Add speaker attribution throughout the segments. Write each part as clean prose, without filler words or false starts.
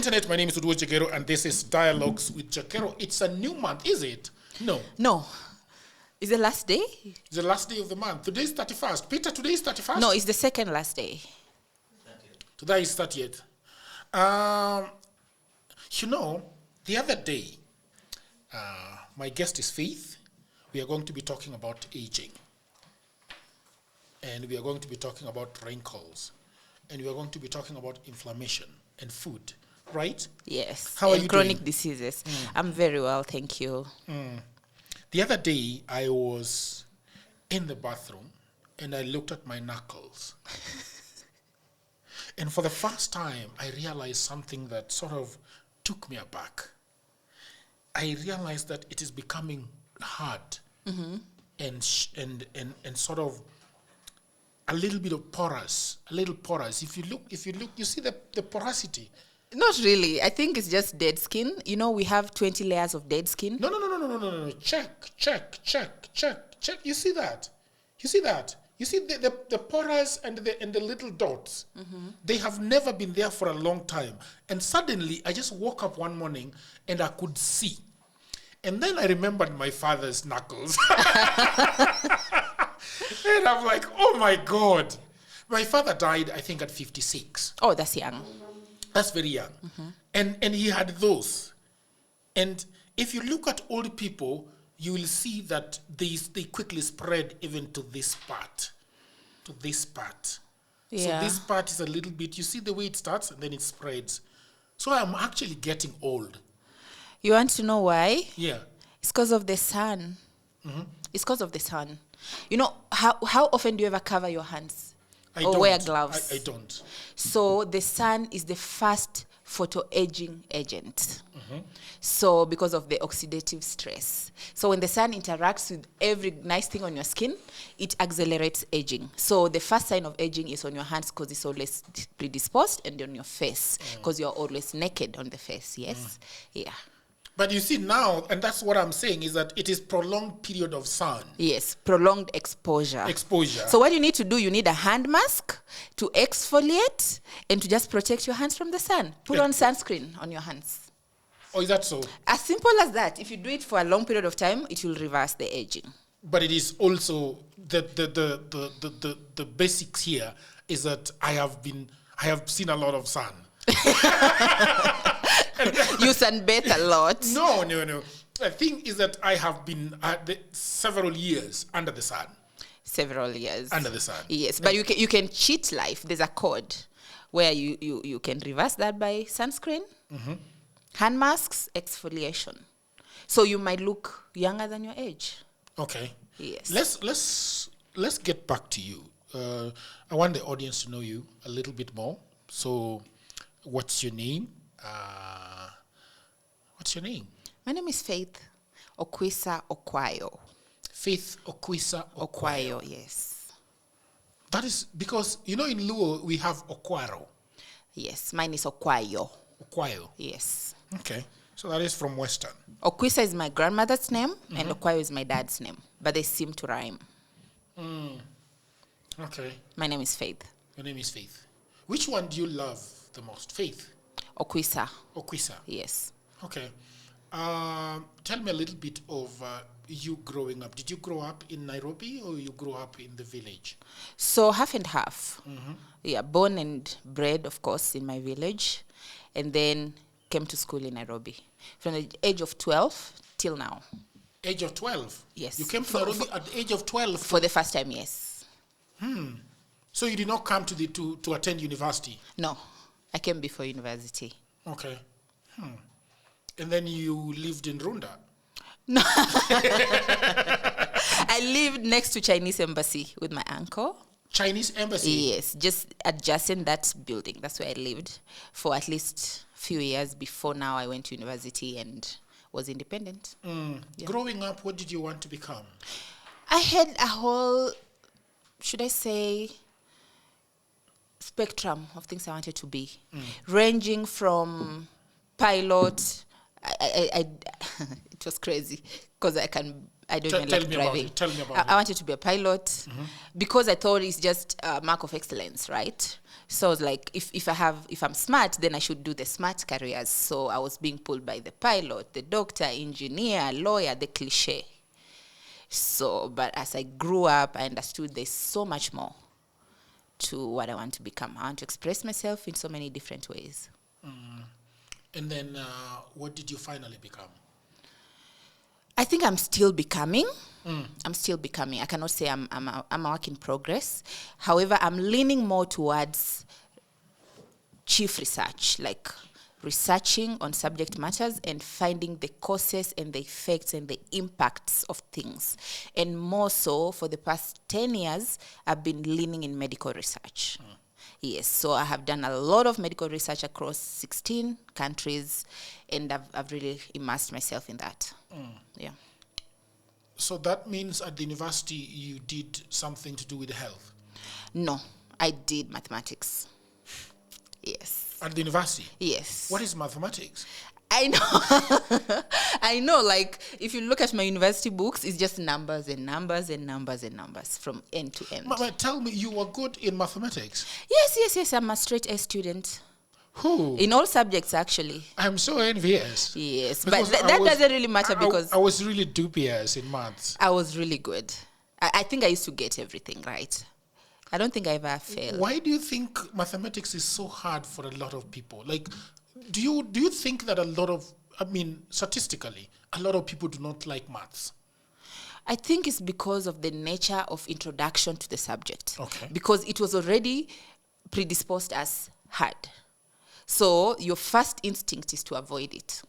Speaker 1: internet. My name is Udwo Jagero, and this is Dialogues with Jagero. It's a new month, is it? No.
Speaker 2: No. Is the last day?
Speaker 1: It's the last day of the month. Today is 31st. Peter, today is 31st?
Speaker 2: No, it's the second last day.
Speaker 1: Today is 30th. The other day, my guest is Faith. We are going to be talking about aging. And we are going to be talking about wrinkles. And we are going to be talking about inflammation and food, right?
Speaker 2: Yes.
Speaker 1: How are you
Speaker 2: chronic
Speaker 1: doing?
Speaker 2: diseases. I'm very well, thank you.
Speaker 1: The other day, I was in the bathroom and I looked at my knuckles. And for the first time, I realized something that sort of took me aback. I realized that it is becoming hard and sort of a little bit of porous, If you look, you see the porosity.
Speaker 2: Not really. I think it's just dead skin. You know, we have 20 layers of dead skin.
Speaker 1: No. Check. You see that? You see the porous and the little dots. They have never been there for a long time. And suddenly, I just woke up one morning and I could see. And then I remembered my father's knuckles. And I'm like, oh my God. My father died, I think, at 56.
Speaker 2: Oh, that's young.
Speaker 1: That's very young. And he had those. And if you look at old people, you will see that they quickly spread even to this part.
Speaker 2: Yeah.
Speaker 1: So this part is a little bit, you see the way it starts and then it spreads. So I'm actually getting old.
Speaker 2: You want to know why?
Speaker 1: Yeah.
Speaker 2: It's because of the sun. It's because of the sun. You know, how often do you ever cover your hands? Or wear gloves?
Speaker 1: I don't.
Speaker 2: So the sun is the first photoaging agent. So because of the oxidative stress. So when the sun interacts with every nice thing on your skin, it accelerates aging. So the first sign of aging is on your hands because it's always predisposed, and on your face because you're always naked on the face. Yes? Yeah.
Speaker 1: But you see now, and that's what I'm saying, is that it is prolonged period of sun.
Speaker 2: Yes, prolonged exposure. So what you need to do, you need a hand mask to exfoliate and to just protect your hands from the sun. Put on sunscreen on your hands.
Speaker 1: Oh, is that so?
Speaker 2: As simple as that. If you do it for a long period of time, it will reverse the aging.
Speaker 1: But it is also the basics here is that I have seen a lot of sun.
Speaker 2: You sunbathe a lot.
Speaker 1: No. The thing is that I have been several years under the sun.
Speaker 2: Several years.
Speaker 1: Under the sun.
Speaker 2: Yes, but you can cheat life. There's a code where you can reverse that by sunscreen, hand masks, exfoliation. So you might look younger than your age.
Speaker 1: Okay.
Speaker 2: Yes.
Speaker 1: Let's get back to you. I want the audience to know you a little bit more. So, what's your name? What's your name?
Speaker 2: My name is Faith Okwiya Okwayo.
Speaker 1: Faith Okwiya
Speaker 2: Okwayo, yes.
Speaker 1: That is because, in Luo, we have Okwaro.
Speaker 2: Yes, mine is Okwayo.
Speaker 1: Okwayo.
Speaker 2: Yes.
Speaker 1: Okay. So that is from Western.
Speaker 2: Okwisa is my grandmother's name, and Okwayo is my dad's name. But they seem to rhyme.
Speaker 1: Okay.
Speaker 2: My name is Faith.
Speaker 1: Your name is Faith. Which one do you love the most? Faith?
Speaker 2: Okwisa.
Speaker 1: Yes. Okay. Tell me a little bit of you growing up. Did you grow up in Nairobi or you grew up in the village?
Speaker 2: So half and half. Yeah, born and bred, of course, in my village. And then came to school in Nairobi. From the age of 12 till now.
Speaker 1: Age of 12?
Speaker 2: Yes.
Speaker 1: You came to Nairobi at the age of 12?
Speaker 2: For the first time, yes.
Speaker 1: So you did not come to attend university?
Speaker 2: No. I came before university.
Speaker 1: Okay. And then you lived in Runda?
Speaker 2: No. I lived next to Chinese embassy with my uncle.
Speaker 1: Chinese embassy?
Speaker 2: Yes, just adjacent that building. That's where I lived for at least a few years before now I went to university and was independent. Yeah.
Speaker 1: Growing up, what did you want to become?
Speaker 2: I had a whole, should I say, spectrum of things I wanted to be, ranging from pilot. It was crazy because I don't
Speaker 1: Tell-
Speaker 2: even
Speaker 1: tell
Speaker 2: like
Speaker 1: me about
Speaker 2: driving.
Speaker 1: it. Tell me about
Speaker 2: I wanted to be a pilot because I thought it's just a mark of excellence, right? So I was like, if I'm smart, then I should do the smart careers. So I was being pulled by the pilot, the doctor, engineer, lawyer, the cliche. So, but as I grew up, I understood there's so much more to what I want to become. I want to express myself in so many different ways.
Speaker 1: And then what did you finally become?
Speaker 2: I think I'm still becoming. I'm still becoming. I cannot say I'm a work in progress. However, I'm leaning more towards chief research, like researching on subject matters and finding the causes and the effects and the impacts of things. And more so, for the past 10 years, I've been leaning in medical research. Yes, so I have done a lot of medical research across 16 countries, and I've really immersed myself in that. Yeah.
Speaker 1: So that means at the university you did something to do with health?
Speaker 2: No, I did mathematics. Yes.
Speaker 1: At the university?
Speaker 2: Yes.
Speaker 1: What is mathematics?
Speaker 2: I know. I know, like, if you look at my university books, it's just numbers and numbers and numbers and numbers from end to end.
Speaker 1: But tell me, you were good in mathematics?
Speaker 2: Yes. I'm a straight A student.
Speaker 1: Who?
Speaker 2: In all subjects, actually.
Speaker 1: I'm so envious.
Speaker 2: Yes, but
Speaker 1: Because
Speaker 2: that
Speaker 1: I was-
Speaker 2: doesn't really matter because
Speaker 1: I was really dubious in maths.
Speaker 2: I was really good. I think I used to get everything right. I don't think I ever failed.
Speaker 1: Why do you think mathematics is so hard for a lot of people? Like, do you think that statistically, a lot of people do not like maths?
Speaker 2: I think it's because of the nature of introduction to the subject.
Speaker 1: Okay.
Speaker 2: Because it was already predisposed as hard. So your first instinct is to avoid it.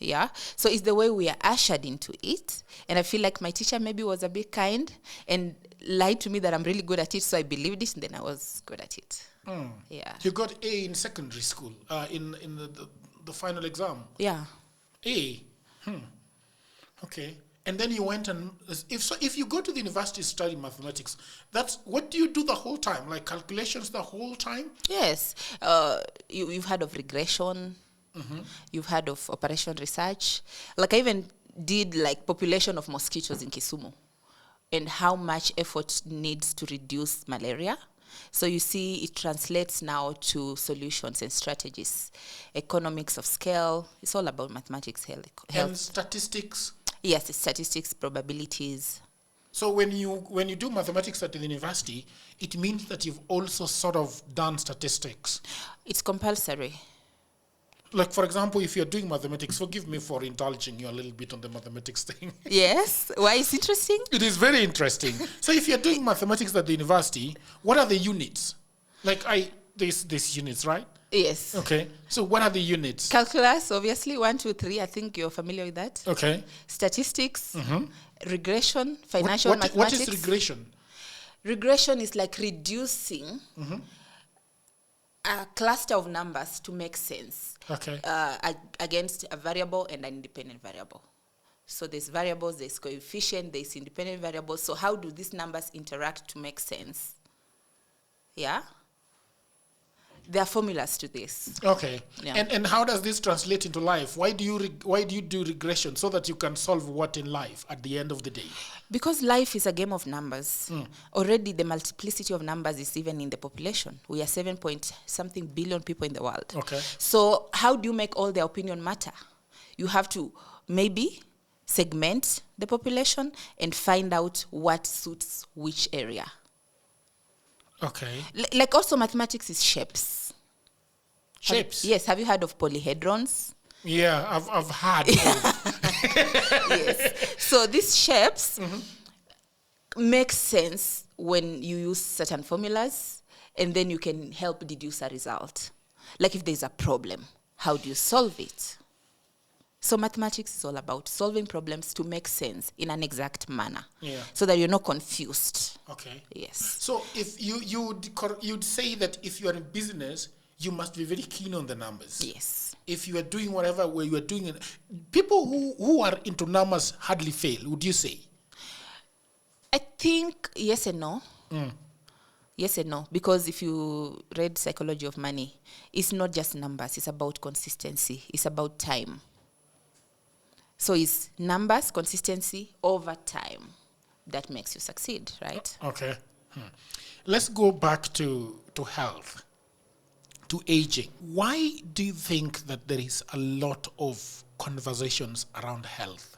Speaker 2: Yeah. So it's the way we are ushered into it. And I feel like my teacher maybe was a bit kind and lied to me that I'm really good at it. So I believed it and then I was good at it. Yeah.
Speaker 1: You got A in secondary school, in the final exam.
Speaker 2: Yeah.
Speaker 1: A. Okay. And then you went and if you go to the university to study mathematics, that's what do you do the whole time? Like calculations the whole time?
Speaker 2: Yes. You've heard of regression. You've heard of operation research. Like I even did like population of mosquitoes in Kisumu and how much effort needs to reduce malaria. So you see it translates now to solutions and strategies. Economics of scale. It's all about mathematics, health.
Speaker 1: And statistics?
Speaker 2: Yes, it's statistics, probabilities.
Speaker 1: So when you do mathematics at the university, it means that you've also sort of done statistics.
Speaker 2: It's compulsory.
Speaker 1: Like, for example, if you're doing mathematics, forgive me for indulging you a little bit on the mathematics thing.
Speaker 2: Yes. Why is it interesting?
Speaker 1: It is very interesting. So if you're doing mathematics at the university, what are the units? Like, there's units, right?
Speaker 2: Yes.
Speaker 1: Okay. So what are the units?
Speaker 2: Calculus, obviously, 1, 2, 3. I think you're familiar with that.
Speaker 1: Okay.
Speaker 2: Statistics, regression, financial mathematics.
Speaker 1: What is regression?
Speaker 2: Regression is like reducing a cluster of numbers to make sense.
Speaker 1: Okay.
Speaker 2: Against a variable and an independent variable. So there's variables, there's coefficient, there's independent variables. So how do these numbers interact to make sense? Yeah? There are formulas to this.
Speaker 1: Okay.
Speaker 2: Yeah.
Speaker 1: And how does this translate into life? Why do you do regression so that you can solve what in life at the end of the day?
Speaker 2: Because life is a game of numbers. Already the multiplicity of numbers is even in the population. We are 7-point-something billion people in the world.
Speaker 1: Okay.
Speaker 2: So how do you make all their opinion matter? You have to maybe segment the population and find out what suits which area.
Speaker 1: Okay.
Speaker 2: Like also mathematics is shapes.
Speaker 1: Shapes?
Speaker 2: Yes. Have you heard of polyhedrons?
Speaker 1: Yeah, I've had.
Speaker 2: Yes. So these shapes make sense when you use certain formulas, and then you can help deduce a result. Like if there's a problem, how do you solve it? So mathematics is all about solving problems to make sense in an exact manner, so that you're not confused.
Speaker 1: Okay.
Speaker 2: Yes.
Speaker 1: So if you'd say that if you are in business, you must be very keen on the numbers.
Speaker 2: Yes.
Speaker 1: If you are doing whatever where you are doing it, people who are into numbers hardly fail, would you say?
Speaker 2: I think yes and no. Yes and no. Because if you read Psychology of Money, it's not just numbers. It's about consistency. It's about time. So it's numbers, consistency over time that makes you succeed, right?
Speaker 1: Okay. Let's go back to health, to aging. Why do you think that there is a lot of conversations around health?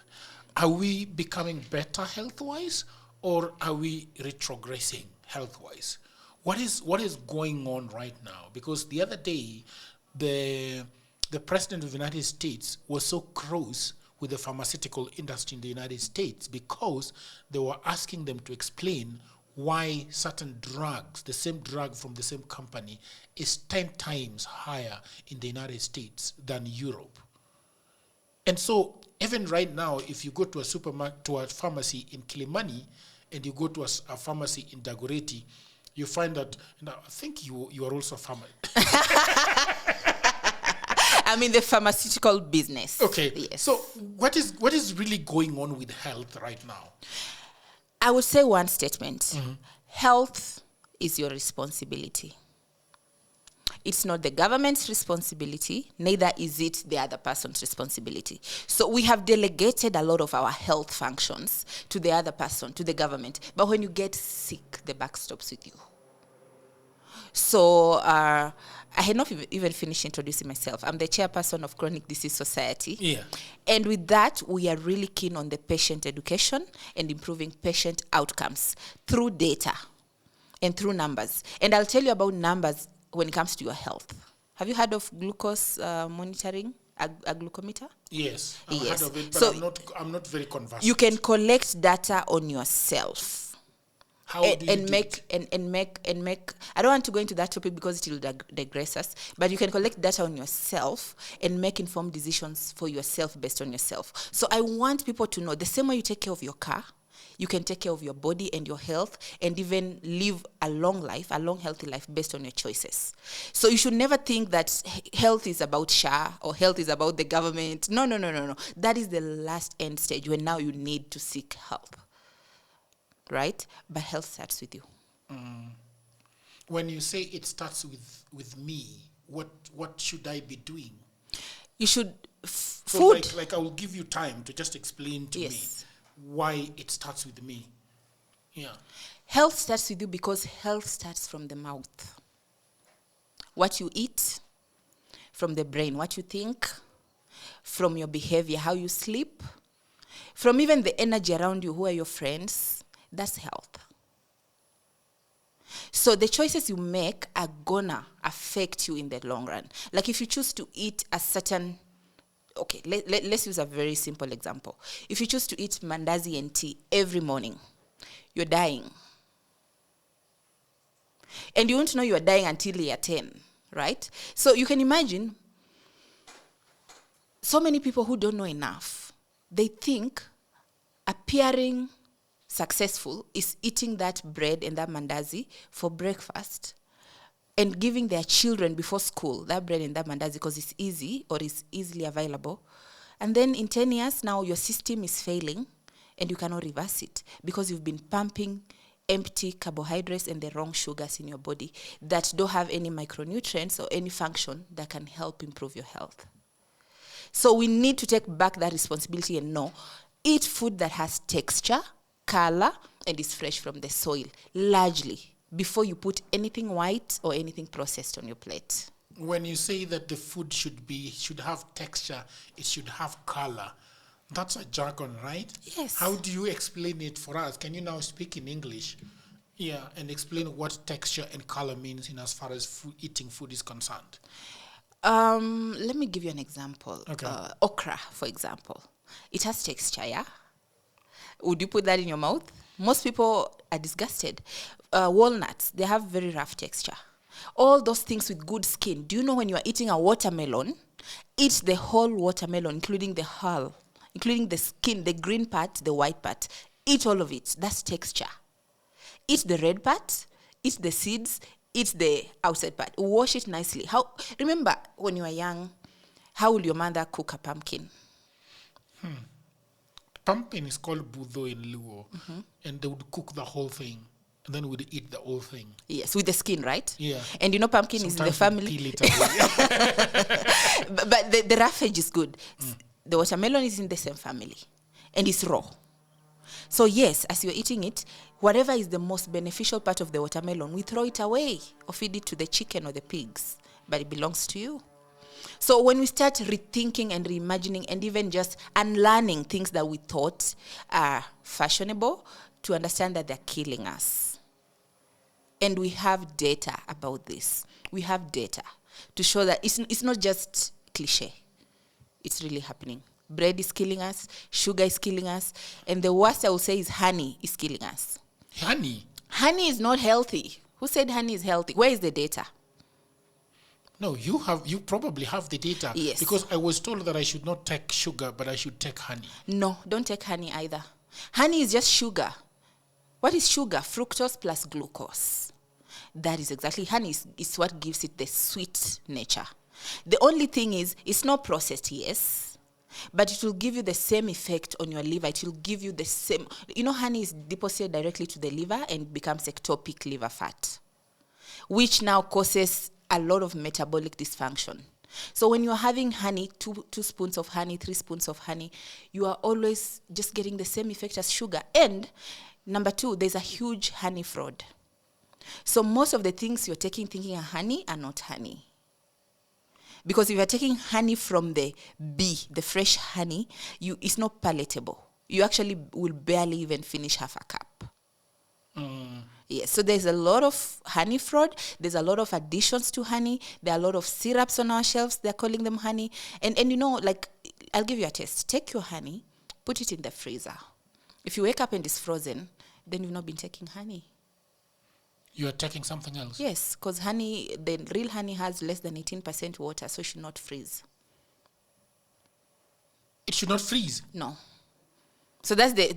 Speaker 1: Are we becoming better health-wise, or are we retrogressing health-wise? What is going on right now? Because the other day, the president of the United States was so cross with the pharmaceutical industry in the United States because they were asking them to explain why certain drugs, the same drug from the same company, is 10 times higher in the United States than Europe. And so even right now, if you go to a supermarket, to a pharmacy in Kilimani, and you go to a pharmacy in Dagoretti, you find that, I think you are also a pharmacist.
Speaker 2: I'm in the pharmaceutical business.
Speaker 1: Okay.
Speaker 2: Yes.
Speaker 1: So what is really going on with health right now?
Speaker 2: I would say one statement. Health is your responsibility. It's not the government's responsibility, neither is it the other person's responsibility. So we have delegated a lot of our health functions to the other person, to the government. But when you get sick, the buck stops with you. So I had not even finished introducing myself. I'm the chairperson of Chronic Disease Society.
Speaker 1: Yeah.
Speaker 2: And with that, we are really keen on the patient education and improving patient outcomes through data and through numbers. And I'll tell you about numbers when it comes to your health. Have you heard of glucose monitoring, a glucometer?
Speaker 1: Yes, I've
Speaker 2: Yes.
Speaker 1: heard of it, but
Speaker 2: So
Speaker 1: I'm not very conversant.
Speaker 2: you can collect data on yourself.
Speaker 1: How do you do
Speaker 2: make
Speaker 1: it?
Speaker 2: and make. I don't want to go into that topic because it will digress us. But you can collect data on yourself and make informed decisions for yourself based on yourself. So I want people to know the same way you take care of your car, you can take care of your body and your health, and even live a long life, a long healthy life based on your choices. So you should never think that health is about SHA or health is about the government. No. That is the last end stage when now you need to seek help. Right? But health starts with you.
Speaker 1: When you say it starts with me, what should I be doing?
Speaker 2: You should
Speaker 1: So
Speaker 2: food.
Speaker 1: like I will give you time to just explain to me
Speaker 2: Yes.
Speaker 1: why it starts with me. Yeah.
Speaker 2: Health starts with you because health starts from the mouth. What you eat, from the brain, what you think, from your behavior, how you sleep, from even the energy around you, who are your friends. That's health. So the choices you make are gonna affect you in the long run. Like if you choose to eat a certain, okay, let's use a very simple example. If you choose to eat mandazi and tea every morning, you're dying. And you won't know you're dying until you're 10, right? So you can imagine so many people who don't know enough. They think appearing successful is eating that bread and that mandazi for breakfast and giving their children before school that bread and that mandazi because it's easy or it's easily available. And then in 10 years, now your system is failing and you cannot reverse it because you've been pumping empty carbohydrates and the wrong sugars in your body that don't have any micronutrients or any function that can help improve your health. So we need to take back that responsibility and know, eat food that has texture, color, and is fresh from the soil, largely, before you put anything white or anything processed on your plate.
Speaker 1: When you say that the food should have texture, it should have color, that's a jargon, right?
Speaker 2: Yes.
Speaker 1: How do you explain it for us? Can you now speak in English? Yeah, and explain what texture and color means in as far as eating food is concerned.
Speaker 2: Let me give you an example.
Speaker 1: Okay.
Speaker 2: Okra, for example. It has texture, yeah? Would you put that in your mouth? Most people are disgusted. Walnuts, they have very rough texture. All those things with good skin. Do you know when you are eating a watermelon, eat the whole watermelon, including the hull, including the skin, the green part, the white part. Eat all of it. That's texture. Eat the red part, eat the seeds, eat the outside part. Wash it nicely. Remember, when you were young, how will your mother cook a pumpkin?
Speaker 1: Pumpkin is called budo in Luo, and they would cook the whole thing, and then we'd eat the whole thing.
Speaker 2: Yes, with the skin, right?
Speaker 1: Yeah.
Speaker 2: And you know pumpkin is in the
Speaker 1: Sometimes
Speaker 2: family.
Speaker 1: we'd peel it away.
Speaker 2: But the roughage is good. the watermelon is in the same family and it's raw. So yes, as you're eating it, whatever is the most beneficial part of the watermelon, we throw it away or feed it to the chicken or the pigs, but it belongs to you. So when we start rethinking and reimagining and even just unlearning things that we thought are fashionable, to understand that they're killing us. And we have data about this. We have data to show that it's not just cliche. It's really happening. Bread is killing us, sugar is killing us, and the worst I will say is honey is killing us.
Speaker 1: Honey?
Speaker 2: Honey is not healthy. Who said honey is healthy? Where is the data?
Speaker 1: No, you probably have the data.
Speaker 2: Yes.
Speaker 1: Because I was told that I should not take sugar, but I should take honey.
Speaker 2: No, don't take honey either. Honey is just sugar. What is sugar? Fructose plus glucose. That is exactly, honey is what gives it the sweet nature. The only thing is, it's not processed, yes, but it will give you the same effect on your liver. It will give you the same, honey is deposited directly to the liver and becomes ectopic liver fat, which now causes a lot of metabolic dysfunction. So when you're having honey, two spoons of honey, 3 spoons of honey, you are always just getting the same effect as sugar. And number 2, there's a huge honey fraud. So most of the things you're taking thinking are honey are not honey. Because if you're taking honey from the bee, the fresh honey, it's not palatable. You actually will barely even finish half a cup. Yes, so there's a lot of honey fraud. There's a lot of additions to honey. There are a lot of syrups on our shelves. They're calling them honey. And I'll give you a test. Take your honey, put it in the freezer. If you wake up and it's frozen, then you've not been taking honey.
Speaker 1: You are taking something else?
Speaker 2: Yes, because honey, the real honey has less than 18% water, so it should not freeze.
Speaker 1: It should not freeze?
Speaker 2: No. So that's the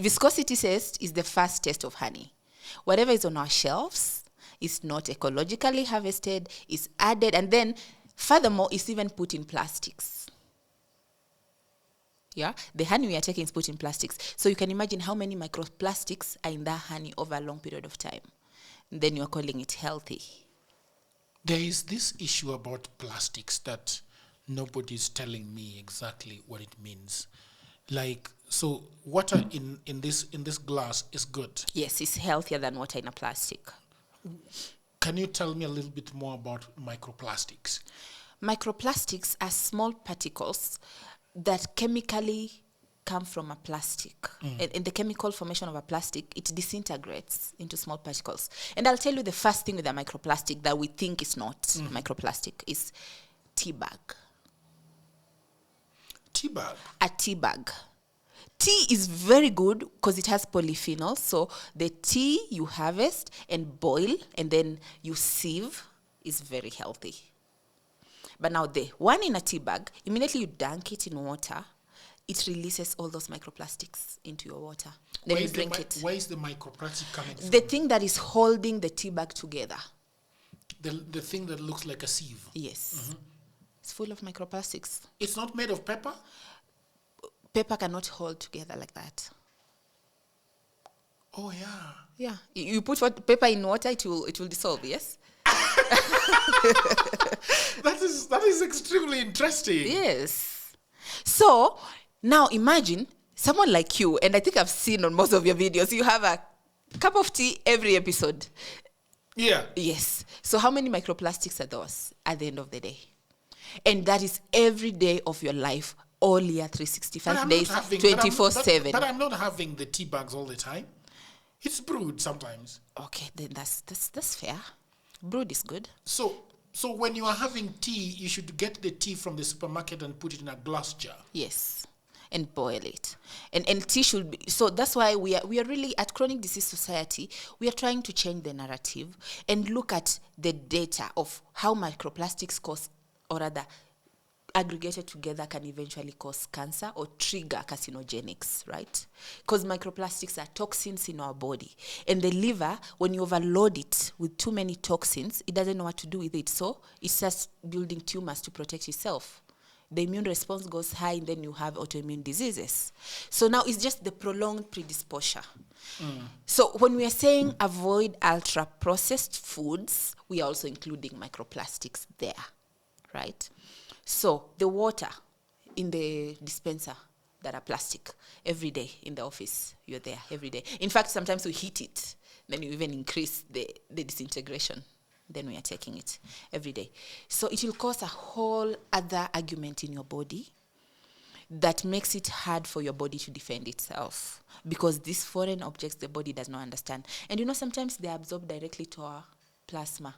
Speaker 2: viscosity test is the first test of honey. Whatever is on our shelves is not ecologically harvested, is added, and then furthermore, it's even put in plastics. Yeah, the honey we are taking is put in plastics. So you can imagine how many microplastics are in that honey over a long period of time. And then you're calling it healthy.
Speaker 1: There is this issue about plastics that nobody's telling me exactly what it means. So water in this glass is good.
Speaker 2: Yes, it's healthier than water in a plastic.
Speaker 1: Can you tell me a little bit more about microplastics?
Speaker 2: Microplastics are small particles that chemically come from a plastic. And the chemical formation of a plastic, it disintegrates into small particles. And I'll tell you the first thing with a microplastic that we think is not microplastic is tea bag.
Speaker 1: Tea bag?
Speaker 2: A tea bag. Tea is very good because it has polyphenols. So the tea you harvest and boil and then you sieve is very healthy. But now the one in a tea bag, immediately you dunk it in water, it releases all those microplastics into your water. Then you drink it.
Speaker 1: Where is the microplastic coming from?
Speaker 2: The thing that is holding the tea bag together.
Speaker 1: The thing that looks like a sieve?
Speaker 2: Yes. It's full of microplastics.
Speaker 1: It's not made of paper?
Speaker 2: Paper cannot hold together like that.
Speaker 1: Oh, yeah.
Speaker 2: Yeah. You put paper in water, it will dissolve, yes?
Speaker 1: That is extremely interesting.
Speaker 2: Yes. So now imagine someone like you, and I think I've seen on most of your videos, you have a cup of tea every episode.
Speaker 1: Yeah.
Speaker 2: Yes. So how many microplastics are those at the end of the day? And that is every day of your life, all year, 365 days, 24/7.
Speaker 1: But I'm not having the tea bags all the time. It's brewed sometimes.
Speaker 2: Okay, then that's fair. Brewed is good.
Speaker 1: So when you are having tea, you should get the tea from the supermarket and put it in a glass jar.
Speaker 2: Yes, and boil it. And tea should be, so that's why we are really, at Chronic Disease Society, we are trying to change the narrative and look at the data of how microplastics cause, or rather, aggregated together can eventually cause cancer or trigger carcinogenics, right? Because microplastics are toxins in our body. And the liver, when you overload it with too many toxins, it doesn't know what to do with it. So it starts building tumors to protect itself. The immune response goes high, and then you have autoimmune diseases. So now it's just the prolonged predisposure. So when we are saying avoid ultra-processed foods, we are also including microplastics there, right? So the water, in the dispenser that are plastic every day in the office. You're there every day. In fact, sometimes we heat it. Then you even increase the disintegration. Then we are taking it every day. So it will cause a whole other argument in your body that makes it hard for your body to defend itself, because these foreign objects the body does not understand. And sometimes they absorb directly to our plasma.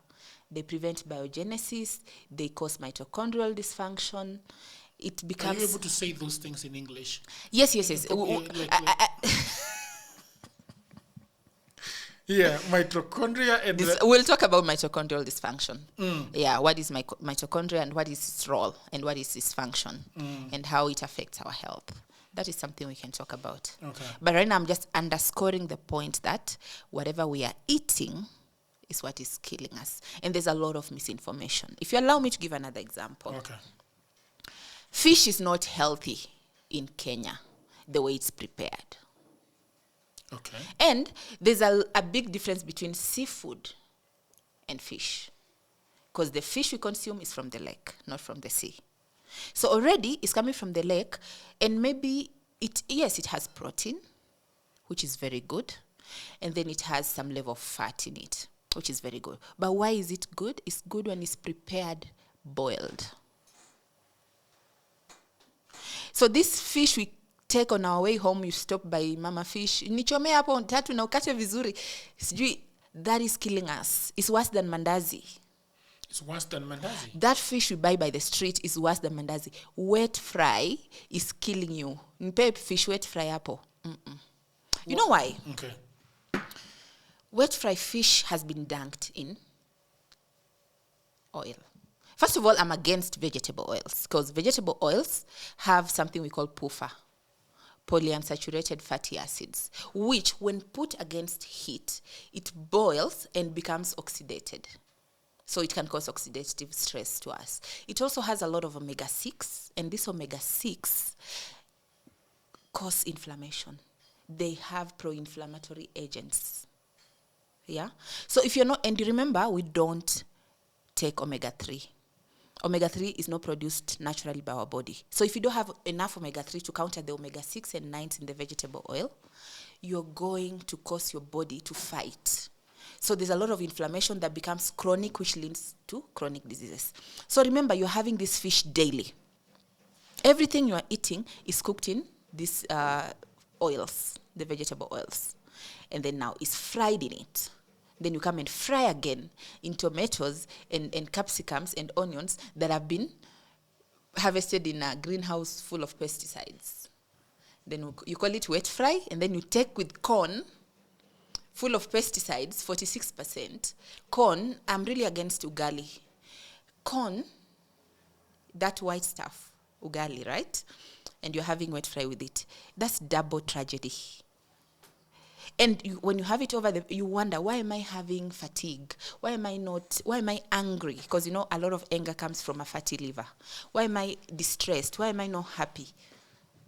Speaker 2: They prevent biogenesis. They cause mitochondrial dysfunction. It becomes...
Speaker 1: Are you able to say those things in English?
Speaker 2: Yes.
Speaker 1: Yeah, mitochondria and...
Speaker 2: We'll talk about mitochondrial dysfunction. Yeah, what is mitochondria and what is its role and what is its function and how it affects our health. That is something we can talk about.
Speaker 1: Okay.
Speaker 2: But right now I'm just underscoring the point that whatever we are eating is what is killing us. And there's a lot of misinformation. If you allow me to give another example.
Speaker 1: Okay.
Speaker 2: Fish is not healthy in Kenya the way it's prepared.
Speaker 1: Okay.
Speaker 2: And there's a big difference between seafood and fish, because the fish we consume is from the lake, not from the sea. So already it's coming from the lake, and maybe it has protein, which is very good, and then it has some level of fat in it, which is very good. But why is it good? It's good when it's prepared boiled. So this fish we take on our way home, you stop by Mama Fish, nichome hapo tatu na ukate vizuri. That is killing us. It's worse than mandazi.
Speaker 1: It's worse than mandazi.
Speaker 2: That fish we buy by the street is worse than mandazi. Wet fry is killing you. Nipe fish wet fry hapo. You know why?
Speaker 1: Okay.
Speaker 2: Wet fry fish has been dunked in oil. First of all, I'm against vegetable oils, because vegetable oils have something we call PUFA, polyunsaturated fatty acids, which when put against heat, it boils and becomes oxidated. So it can cause oxidative stress to us. It also has a lot of omega-6, and this omega-6 cause inflammation. They have pro-inflammatory agents. Yeah? So if you're not, and you remember, we don't take omega-3. Omega-3 is not produced naturally by our body. So if you don't have enough omega-3 to counter the omega-6 and 9s in the vegetable oil, you're going to cause your body to fight. So there's a lot of inflammation that becomes chronic, which leads to chronic diseases. So remember, you're having this fish daily. Everything you are eating is cooked in these oils, the vegetable oils. And then now it's fried in it. Then you come and fry again in tomatoes and capsicums and onions that have been harvested in a greenhouse full of pesticides. Then you call it wet fry, and then you take with corn full of pesticides, 46%. Corn, I'm really against ugali. Corn, that white stuff, ugali, right? And you're having wet fry with it. That's double tragedy. And when you have it over you wonder, why am I having fatigue? Why am I angry? Because, a lot of anger comes from a fatty liver. Why am I distressed? Why am I not happy?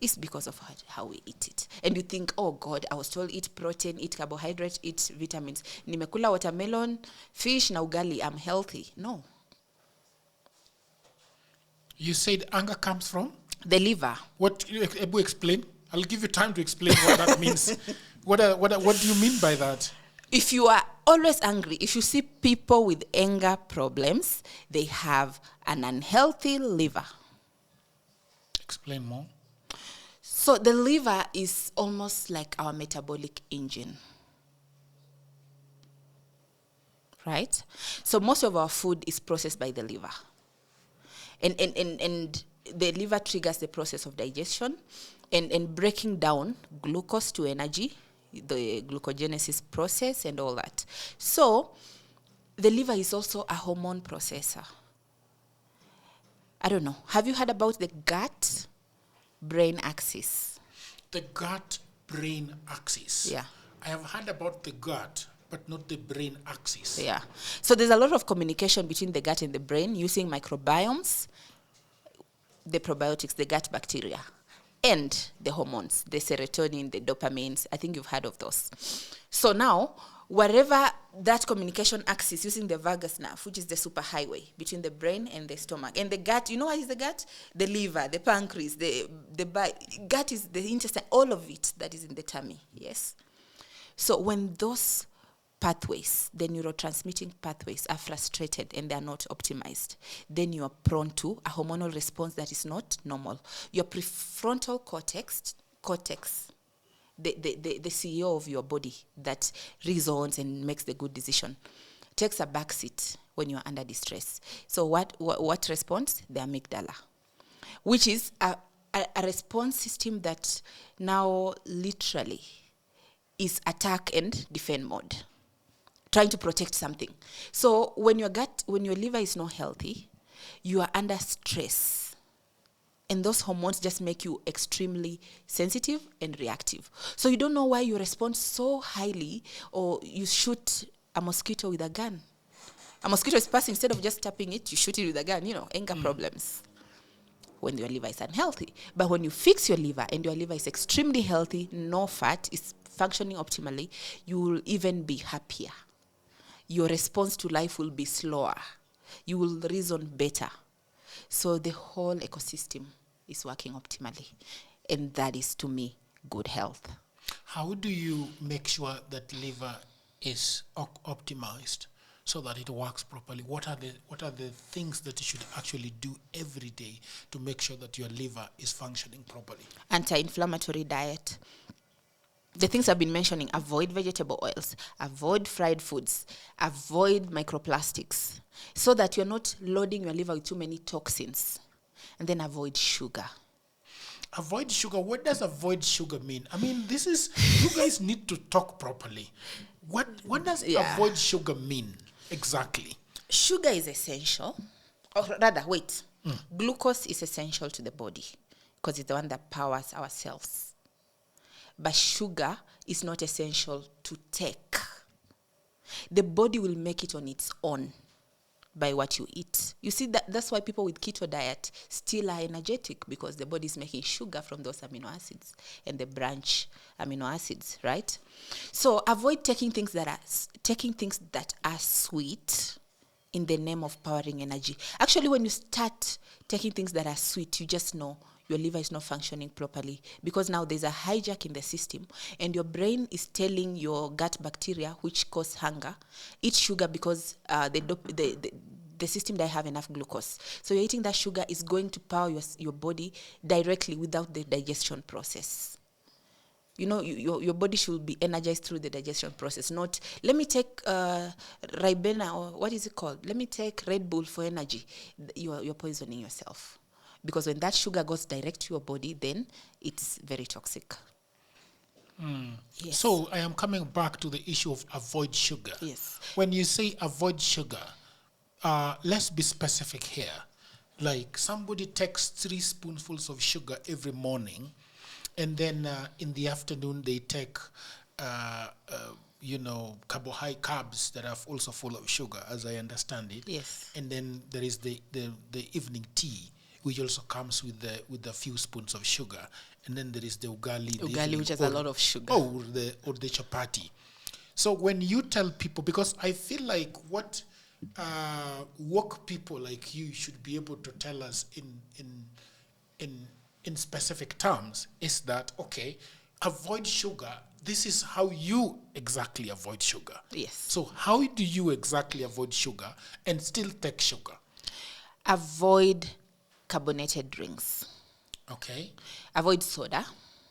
Speaker 2: It's because of how we eat it. And you think, oh God, I was told eat protein, eat carbohydrate, eat vitamins. Nimekula watermelon, fish na ugali, I'm healthy. No. You
Speaker 1: said anger comes from?
Speaker 2: The liver.
Speaker 1: What, Ebu, explain? I'll give you time to explain what that means. What do you mean by that?
Speaker 2: If you are always angry, if you see people with anger problems, they have an unhealthy liver.
Speaker 1: Explain more.
Speaker 2: So the liver is almost like our metabolic engine. Right? So most of our food is processed by the liver. And the liver triggers the process of digestion and breaking down glucose to energy, the glucogenesis process and all that. So the liver is also a hormone processor. I don't know. Have you heard about the gut-brain axis?
Speaker 1: The gut-brain axis?
Speaker 2: Yeah.
Speaker 1: I have heard about the gut, but not the brain axis.
Speaker 2: Yeah. So there's a lot of communication between the gut and the brain using microbiomes, the probiotics, the gut bacteria, and the hormones, the serotonin, the dopamines. I think you've heard of those. So now, wherever that communication axis using the vagus nerve, which is the superhighway between the brain and the stomach. And the gut, you know what is the gut? The liver, the pancreas, the gut is the intestine, all of it that is in the tummy, yes? So when those pathways, the neurotransmitting pathways are frustrated and they are not optimized, then you are prone to a hormonal response that is not normal. Your prefrontal cortex, the CEO of your body that reasons and makes the good decision, takes a backseat when you're under distress. So what responds? The amygdala, which is a response system that now literally is attack and defend mode, trying to protect something. So when your liver is not healthy, you are under stress. And those hormones just make you extremely sensitive and reactive. So you don't know why you respond so highly, or you shoot a mosquito with a gun. A mosquito is passing, instead of just tapping it, you shoot it with a gun, anger problems when your liver is unhealthy. But when you fix your liver and your liver is extremely healthy, no fat, is functioning optimally, you will even be happier. Your response to life will be slower. You will reason better. So the whole ecosystem is working optimally. And that is, to me, good health.
Speaker 1: How do you make sure that liver is optimized so that it works properly? What are the things that you should actually do every day to make sure that your liver is functioning properly?
Speaker 2: Anti-inflammatory diet. The things I've been mentioning: avoid vegetable oils, avoid fried foods, avoid microplastics, so that you're not loading your liver with too many toxins. And then avoid sugar.
Speaker 1: Avoid sugar? What does avoid sugar mean? I mean, you guys need to talk properly. What does avoid sugar mean exactly?
Speaker 2: Sugar is essential. Or rather, wait. Glucose is essential to the body because it's the one that powers our cells. But sugar is not essential to take. The body will make it on its own by what you eat. You see, that's why people with keto diet still are energetic, because the body is making sugar from those amino acids and the branch amino acids, right? So avoid taking things that are sweet in the name of powering energy. Actually, when you start taking things that are sweet, you just know your liver is not functioning properly, because now there's a hijack in the system, and your brain is telling your gut bacteria, which cause hunger, eat sugar, because the system doesn't have enough glucose. So you're eating that sugar is going to power your body directly without the digestion process. Your body should be energized through the digestion process, not let me take Ribena, or what is it called? Let me take Red Bull for energy. You're poisoning yourself. Because when that sugar goes direct to your body, then it's very toxic.
Speaker 1: Yes. So I am coming back to the issue of avoid sugar.
Speaker 2: Yes.
Speaker 1: When you say avoid sugar, let's be specific here. Like, somebody takes 3 spoonfuls of sugar every morning, and then in the afternoon they take carbohydrate carbs that are also full of sugar, as I understand it.
Speaker 2: Yes.
Speaker 1: And then there is the evening tea, which also comes with a few spoons of sugar, and then there is the ugali,
Speaker 2: which has a lot of sugar,
Speaker 1: or the chapati. So when you tell people, because I feel like what work people like you should be able to tell us in specific terms, is that, okay, avoid sugar. This is how you exactly avoid sugar.
Speaker 2: Yes.
Speaker 1: So how do you exactly avoid sugar and still take sugar?
Speaker 2: Avoid carbonated drinks.
Speaker 1: Okay.
Speaker 2: Avoid soda.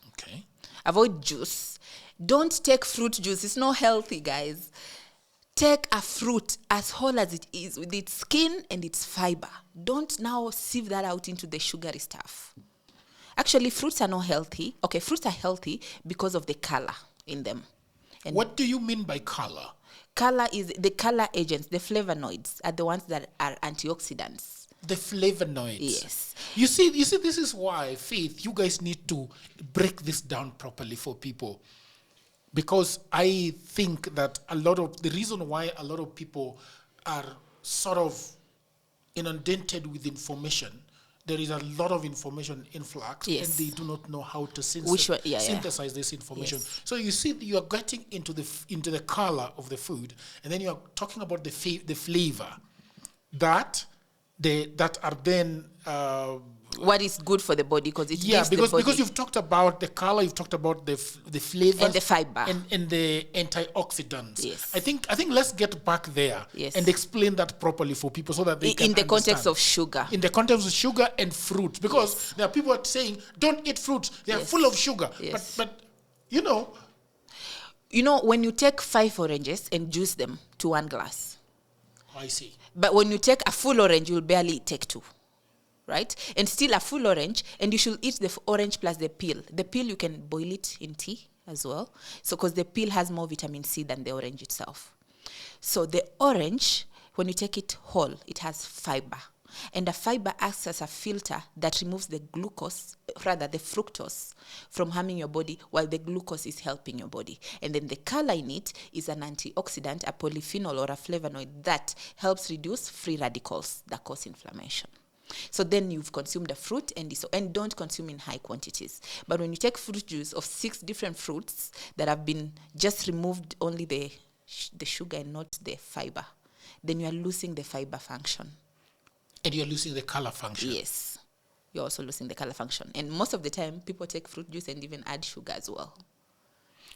Speaker 1: Okay.
Speaker 2: Avoid juice. Don't take fruit juice. It's not healthy, guys. Take a fruit as whole as it is, with its skin and its fiber. Don't now sieve that out into the sugary stuff. Actually, fruits are not healthy. Okay, fruits are healthy because of the color in them. And
Speaker 1: what do you mean by color?
Speaker 2: Color is the color agents, the flavonoids are the ones that are antioxidants.
Speaker 1: The flavonoids.
Speaker 2: Yes.
Speaker 1: You see, this is why, Faith, you guys need to break this down properly for people. Because I think that the reason why a lot of people are sort of inundated with information there is a lot of information in flax,
Speaker 2: Yes.
Speaker 1: and they do not know how to
Speaker 2: Which one? Yeah, yeah.
Speaker 1: synthesize this information.
Speaker 2: Yes.
Speaker 1: So you see, you are getting into the color of the food, and then you are talking about the flavor that are then.
Speaker 2: What is good for the body, because it gives
Speaker 1: because
Speaker 2: the body,
Speaker 1: because you've talked about the color, you've talked about the flavor
Speaker 2: and the fiber.
Speaker 1: and the antioxidants.
Speaker 2: Yes.
Speaker 1: I think let's get back there
Speaker 2: Yes.
Speaker 1: and explain that properly for people so that they can
Speaker 2: in the
Speaker 1: understand.
Speaker 2: context of sugar.
Speaker 1: In the context of sugar and fruit, because there are people are saying don't eat fruits; they are
Speaker 2: Yes.
Speaker 1: full of sugar.
Speaker 2: Yes.
Speaker 1: But you know,
Speaker 2: When you take 5 oranges and juice them to 1 glass,
Speaker 1: I see.
Speaker 2: but when you take a full orange, you'll barely take 2. Right? And still a full orange, and you should eat the orange plus the peel. The peel, you can boil it in tea as well. So, because the peel has more vitamin C than the orange itself. So, the orange, when you take it whole, it has fiber. And the fiber acts as a filter that removes the fructose from harming your body, while the glucose is helping your body. And then the color in it is an antioxidant, a polyphenol or a flavonoid that helps reduce free radicals that cause inflammation. So then you've consumed the fruit, and don't consume in high quantities. But when you take fruit juice of 6 different fruits that have been just removed only the sugar and not the fiber, then you are losing the fiber function.
Speaker 1: And you're losing the color function.
Speaker 2: Yes. You're also losing the color function. And most of the time, people take fruit juice and even add sugar as well.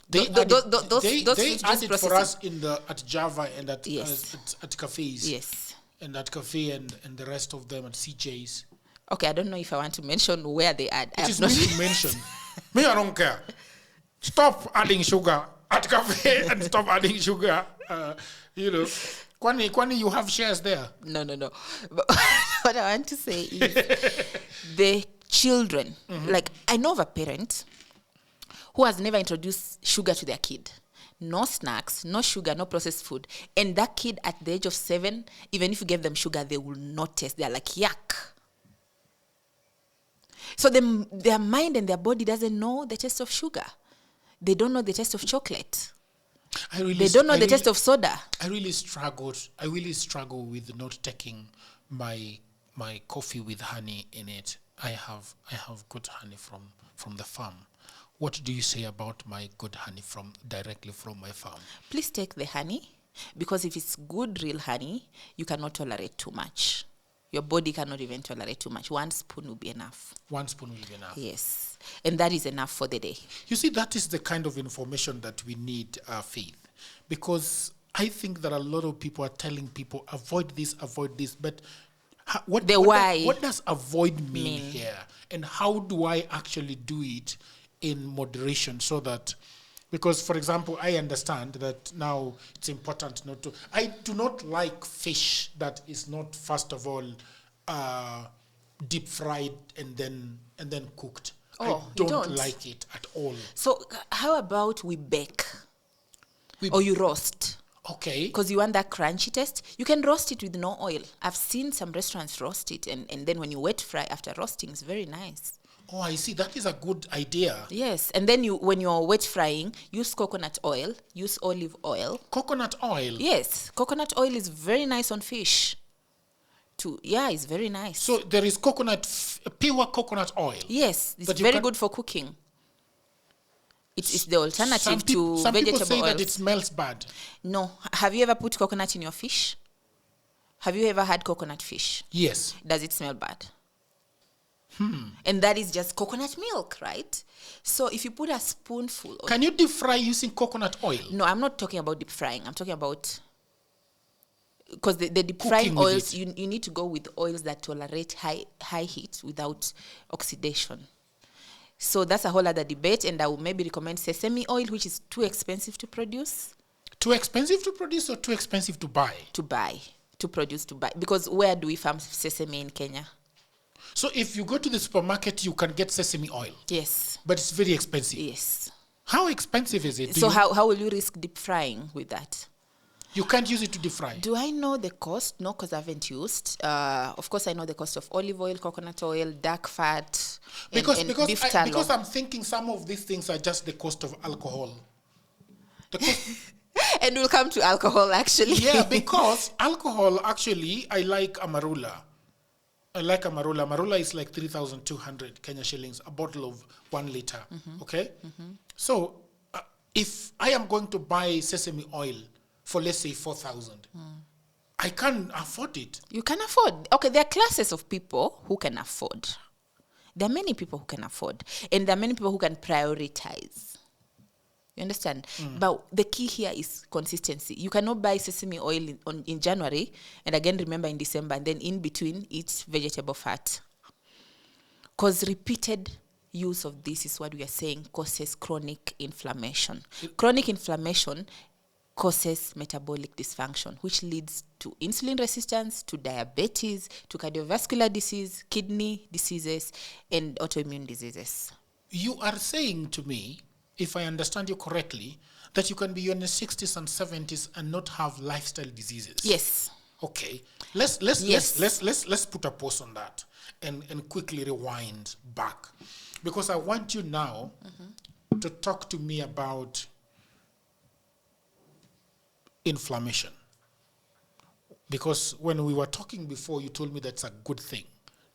Speaker 1: They
Speaker 2: Those
Speaker 1: they
Speaker 2: fruit
Speaker 1: add
Speaker 2: juice
Speaker 1: it for us at Java and at
Speaker 2: Yes.
Speaker 1: at cafes.
Speaker 2: Yes.
Speaker 1: And at cafe and the rest of them at CJ's.
Speaker 2: Okay, I don't know if I want to mention where they add.
Speaker 1: It is not to mention. Me, I don't care. Stop adding sugar at cafe and stop adding sugar. Kwani, you have shares there.
Speaker 2: No. But what I want to say is the children, like I know of a parent who has never introduced sugar to their kid. No snacks, no sugar, no processed food. And that kid at the age of 7, even if you give them sugar, they will not taste. They're like, yuck. So their mind and their body doesn't know the taste of sugar. They don't know the taste of chocolate. They don't know the taste of soda.
Speaker 1: I really struggle with not taking my coffee with honey in it. I have good honey from the farm. What do you say about my good honey directly from my farm?
Speaker 2: Please take the honey, because if it's good real honey, you cannot tolerate too much. Your body cannot even tolerate too much. 1 spoon will be enough.
Speaker 1: 1 spoon will be enough.
Speaker 2: Yes. And that is enough for the day.
Speaker 1: You see, that is the kind of information that we need, Faith. Because I think that a lot of people are telling people, avoid this, but what does avoid mean here? And how do I actually do it in moderation, so that, because for example, I understand that now it's important not to, I do not like fish that is not first of all deep fried and then cooked. I don't like it at all.
Speaker 2: So how about we bake or you roast?
Speaker 1: Okay.
Speaker 2: Because you want that crunchy taste. You can roast it with no oil. I've seen some restaurants roast it, and then when you wet fry after roasting, it's very nice.
Speaker 1: Oh, I see. That is a good idea.
Speaker 2: Yes. And then when you're wet frying, use coconut oil, use olive oil.
Speaker 1: Coconut oil?
Speaker 2: Yes. Coconut oil is very nice on fish. It's very nice.
Speaker 1: So there is pure coconut oil?
Speaker 2: Yes. It's very good for cooking. It's the alternative to vegetable oils.
Speaker 1: Some people say that it smells bad.
Speaker 2: No. Have you ever put coconut in your fish? Have you ever had coconut fish?
Speaker 1: Yes.
Speaker 2: Does it smell bad? And that is just coconut milk, right? So if you put a spoonful...
Speaker 1: Can you deep fry using coconut oil?
Speaker 2: No, I'm not talking about deep frying. I'm talking about... Because the deep frying oils, you need to go with oils that tolerate high heat without oxidation. So that's a whole other debate, and I will maybe recommend sesame oil, which is too expensive to produce.
Speaker 1: Too expensive to produce or too expensive to buy?
Speaker 2: To buy. Because where do we farm sesame in Kenya?
Speaker 1: So if you go to the supermarket, you can get sesame oil?
Speaker 2: Yes.
Speaker 1: But it's very expensive?
Speaker 2: Yes.
Speaker 1: How expensive is it?
Speaker 2: So how will you risk deep frying with that?
Speaker 1: You can't use it to deep fry?
Speaker 2: Do I know the cost? No, because I haven't used. Of course, I know the cost of olive oil, coconut oil, dark fat, and beef tallow.
Speaker 1: Because I'm thinking some of these things are just the cost of alcohol.
Speaker 2: And we'll come to alcohol, actually.
Speaker 1: Yeah, because alcohol, actually, I like Amarula. like a marula. Marula is like 3,200 Kenya shillings, a bottle of 1 liter. Okay? So if I am going to buy sesame oil for, let's say, 4,000, I can't afford it.
Speaker 2: You can afford. Okay, there are classes of people who can afford. There are many people who can afford. And there are many people who can prioritize. You understand? But the key here is consistency. You cannot buy sesame oil in January and again remember in December, and then in between eat vegetable fat. Because repeated use of this is what we are saying causes chronic inflammation. Chronic inflammation causes metabolic dysfunction, which leads to insulin resistance, to diabetes, to cardiovascular disease, kidney diseases, and autoimmune diseases.
Speaker 1: You are saying to me, if I understand you correctly, that you can be in the 60s and 70s and not have lifestyle diseases.
Speaker 2: Yes.
Speaker 1: Okay. Let's put a pause on that and quickly rewind back, because I want you now to talk to me about inflammation. Because when we were talking before, you told me that's a good thing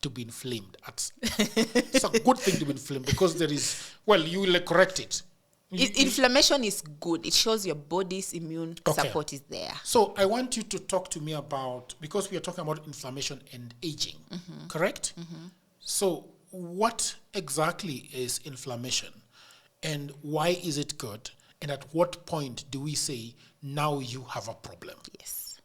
Speaker 1: to be inflamed. It's a good thing to be inflamed because there is, well, you will correct it.
Speaker 2: Inflammation is good. It shows your body's immune support is there.
Speaker 1: So I want you to talk to me about, because we are talking about inflammation and aging, correct? So what exactly is inflammation and why is it good? And at what point do we say, now you have a problem?
Speaker 2: Yes.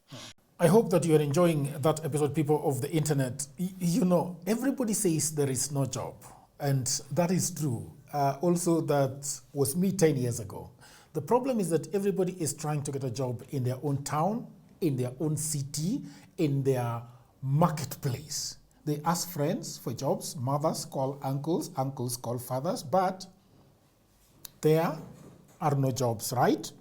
Speaker 1: I hope that you are enjoying that episode, people of the internet. You know, everybody says there is no job, and that is true. Also, that was me 10 years ago. The problem is that everybody is trying to get a job in their own town, in their own city, in their marketplace. They ask friends for jobs, mothers call uncles, uncles call fathers, but there are no jobs, right?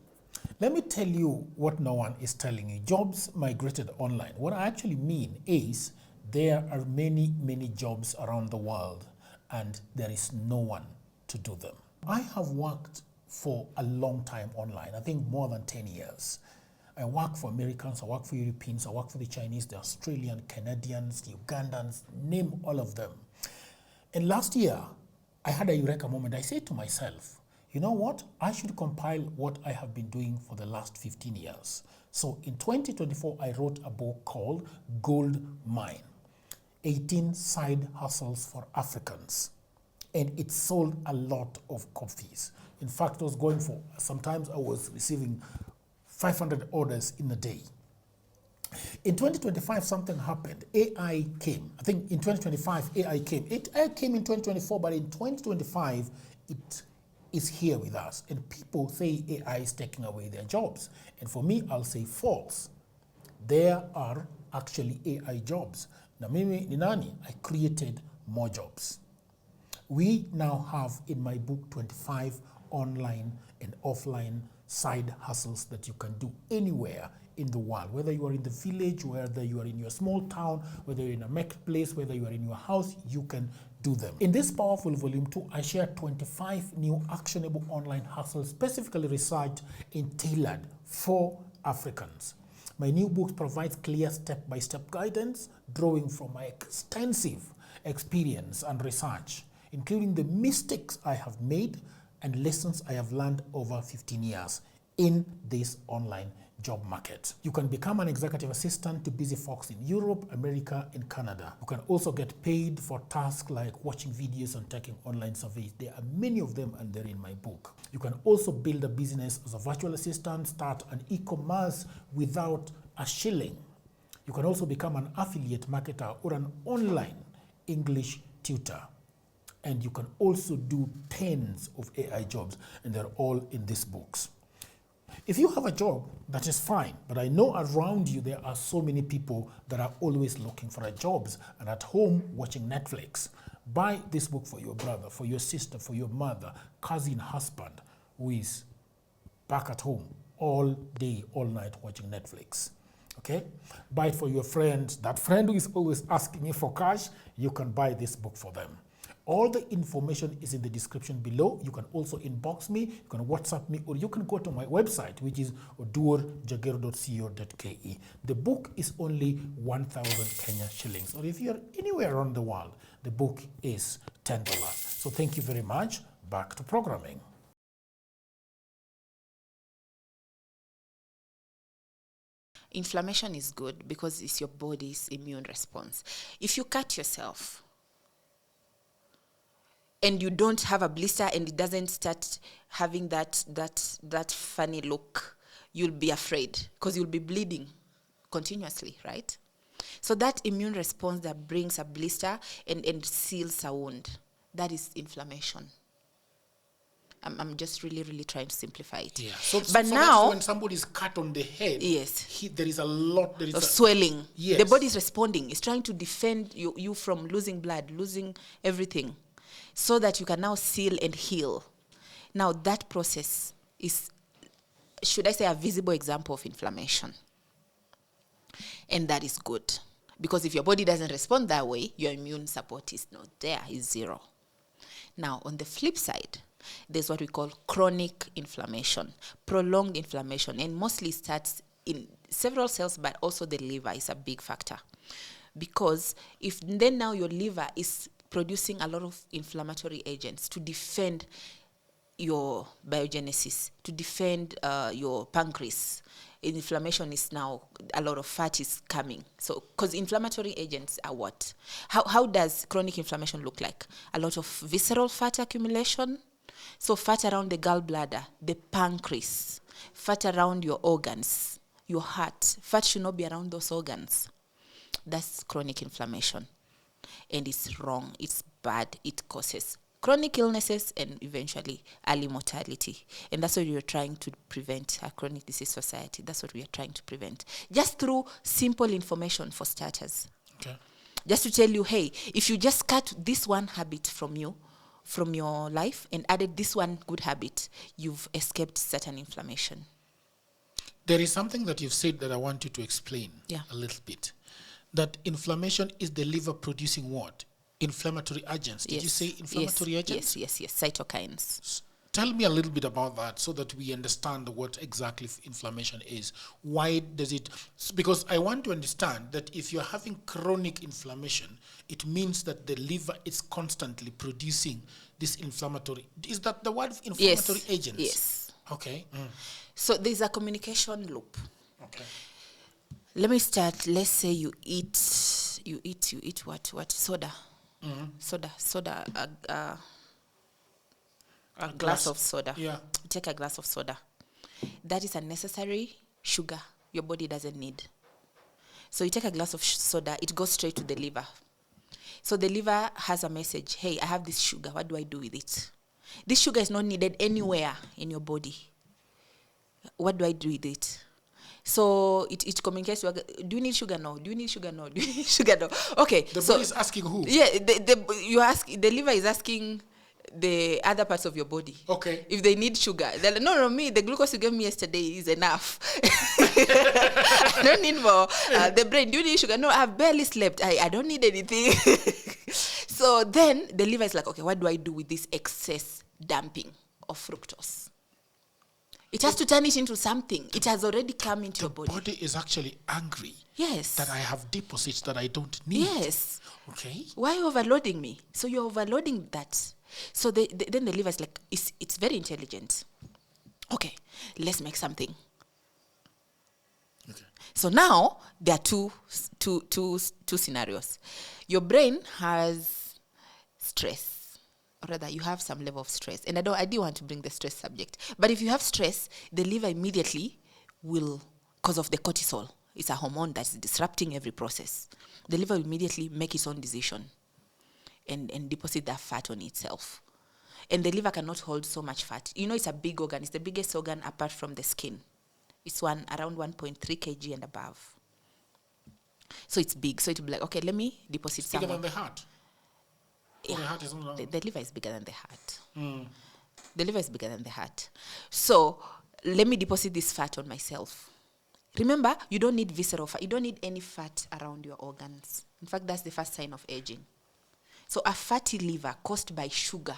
Speaker 1: Let me tell you what no one is telling you. Jobs migrated online. What I actually mean is there are many, many jobs around the world and there is no one to do them. I have worked for a long time online, I think more than 10 years. I work for Americans, I work for Europeans, I work for the Chinese, the Australian, Canadians, the Ugandans, name all of them. And last year, I had a eureka moment. I said to myself, you know what? I should compile what I have been doing for the last 15 years. So in 2024, I wrote a book called Gold Mine, 18 Side Hustles for Africans. And it sold a lot of copies. In fact, I was going for, sometimes I was receiving 500 orders in a day. In 2025, something happened. AI came. I think in 2025, AI came. AI came in 2024, but in 2025, it is here with us. And people say AI is taking away their jobs. And for me, I'll say false. There are actually AI jobs. Na mimi ni nani? I created more jobs. We now have in my book 25 online and offline side hustles that you can do anywhere in the world, whether you are in the village, whether you are in your small town, whether you're in a marketplace, whether you are in your house, you can do them. In this powerful volume 2, I share 25 new actionable online hustles specifically researched and tailored for Africans. My new book provides clear step-by-step guidance, drawing from my extensive experience and research, including the mistakes I have made and lessons I have learned over 15 years in this online job market. You can become an executive assistant to busy folks in Europe, America, and Canada. You can also get paid for tasks like watching videos and taking online surveys. There are many of them and they're in my book. You can also build a business as a virtual assistant, start an e-commerce without a shilling. You can also become an affiliate marketer or an online English tutor. And you can also do tens of AI jobs, and they're all in these books. If you have a job, that is fine, but I know around you there are so many people that are always looking for jobs and at home watching Netflix. Buy this book for your brother, for your sister, for your mother, cousin, husband, who is back at home all day, all night watching Netflix. Okay? Buy it for your friend, that friend who is always asking you for cash, you can buy this book for them. All the information is in the description below. You can also inbox me, you can WhatsApp me, or you can go to my website, which is oduorjagero.co.ke. The book is only 1,000 Kenya shillings. Or if you're anywhere around the world, the book is $10. So thank you very much. Back to programming.
Speaker 2: Inflammation is good because it's your body's immune response. If you cut yourself and you don't have a blister and it doesn't start having that funny look, you'll be afraid because you'll be bleeding continuously, right? So that immune response that brings a blister and seals a wound, that is inflammation. I'm just really trying to simplify it.
Speaker 1: Yeah. So
Speaker 2: now,
Speaker 1: when somebody's cut on the head,
Speaker 2: yes,
Speaker 1: there is a lot
Speaker 2: of swelling.
Speaker 1: Yes.
Speaker 2: The body is responding. It's trying to defend you from losing blood, losing everything, so that you can now seal and heal. Now that process is, should I say, a visible example of inflammation. And that is good. Because if your body doesn't respond that way, your immune support is not there, is zero. Now, on the flip side, there's what we call chronic inflammation, prolonged inflammation, and mostly starts in several cells, but also the liver is a big factor. Because if then now your liver is producing a lot of inflammatory agents to defend your biogenesis, to defend your pancreas. Inflammation is now, a lot of fat is coming. So, because inflammatory agents are what? How does chronic inflammation look like? A lot of visceral fat accumulation. So fat around the gallbladder, the pancreas, fat around your organs, your heart. Fat should not be around those organs. That's chronic inflammation. And it's wrong, it's bad, it causes chronic illnesses and eventually early mortality. And that's what we're trying to prevent, a chronic disease society. That's what we are trying to prevent. Just through simple information for starters.
Speaker 1: Okay.
Speaker 2: Just to tell you, hey, if you just cut this one habit from your life and added this one good habit, you've escaped certain inflammation.
Speaker 1: There is something that you've said that I want you to explain a little bit. That inflammation is the liver producing what? Inflammatory agents. Did you say inflammatory agents?
Speaker 2: Yes. Cytokines.
Speaker 1: Tell me a little bit about that so that we understand what exactly inflammation is. Why does it? Because I want to understand that if you're having chronic inflammation, it means that the liver is constantly producing this inflammatory. Is that the word, inflammatory agents?
Speaker 2: Yes.
Speaker 1: Okay.
Speaker 2: So there's a communication loop.
Speaker 1: Okay.
Speaker 2: Let me start. Let's say you eat what? Soda. Soda. A glass of soda.
Speaker 1: Yeah.
Speaker 2: Take a glass of soda. That is a necessary sugar your body doesn't need. So you take a glass of soda, it goes straight to the liver. So the liver has a message. Hey, I have this sugar. What do I do with it? This sugar is not needed anywhere in your body. What do I do with it? So it communicates. Do you need sugar? No. Do you need sugar? No. Do you need sugar? No. Okay.
Speaker 1: The body is asking who?
Speaker 2: Yeah. The liver is asking the other parts of your body.
Speaker 1: Okay.
Speaker 2: If they need sugar, they're like, no, me, the glucose you gave me yesterday is enough. I don't need more. The brain, do you need sugar? No, I've barely slept. I don't need anything. So then the liver is like, okay, what do I do with this excess dumping of fructose? It has to turn it into something. It has already come into your body.
Speaker 1: The body is actually angry.
Speaker 2: Yes.
Speaker 1: That I have deposits that I don't need.
Speaker 2: Yes.
Speaker 1: Okay.
Speaker 2: Why are you overloading me? So you're overloading that. So then the liver is like, it's very intelligent. Okay, let's make something.
Speaker 1: Okay.
Speaker 2: So now there are two scenarios. Your brain has stress, or rather, you have some level of stress. And I do want to bring the stress subject. But if you have stress, the liver immediately will, because of the cortisol, it's a hormone that's disrupting every process. The liver will immediately make its own decision and deposit that fat on itself. And the liver cannot hold so much fat. You know, it's a big organ. It's the biggest organ apart from the skin. It's around 1.3 kg and above. So it's big. So it will be like, okay, let me deposit some.
Speaker 1: Bigger than the heart.
Speaker 2: Yeah.
Speaker 1: The heart is not.
Speaker 2: The liver is bigger than the heart. The liver is bigger than the heart. So let me deposit this fat on myself. Remember, you don't need visceral fat. You don't need any fat around your organs. In fact, that's the first sign of aging. So a fatty liver caused by sugar,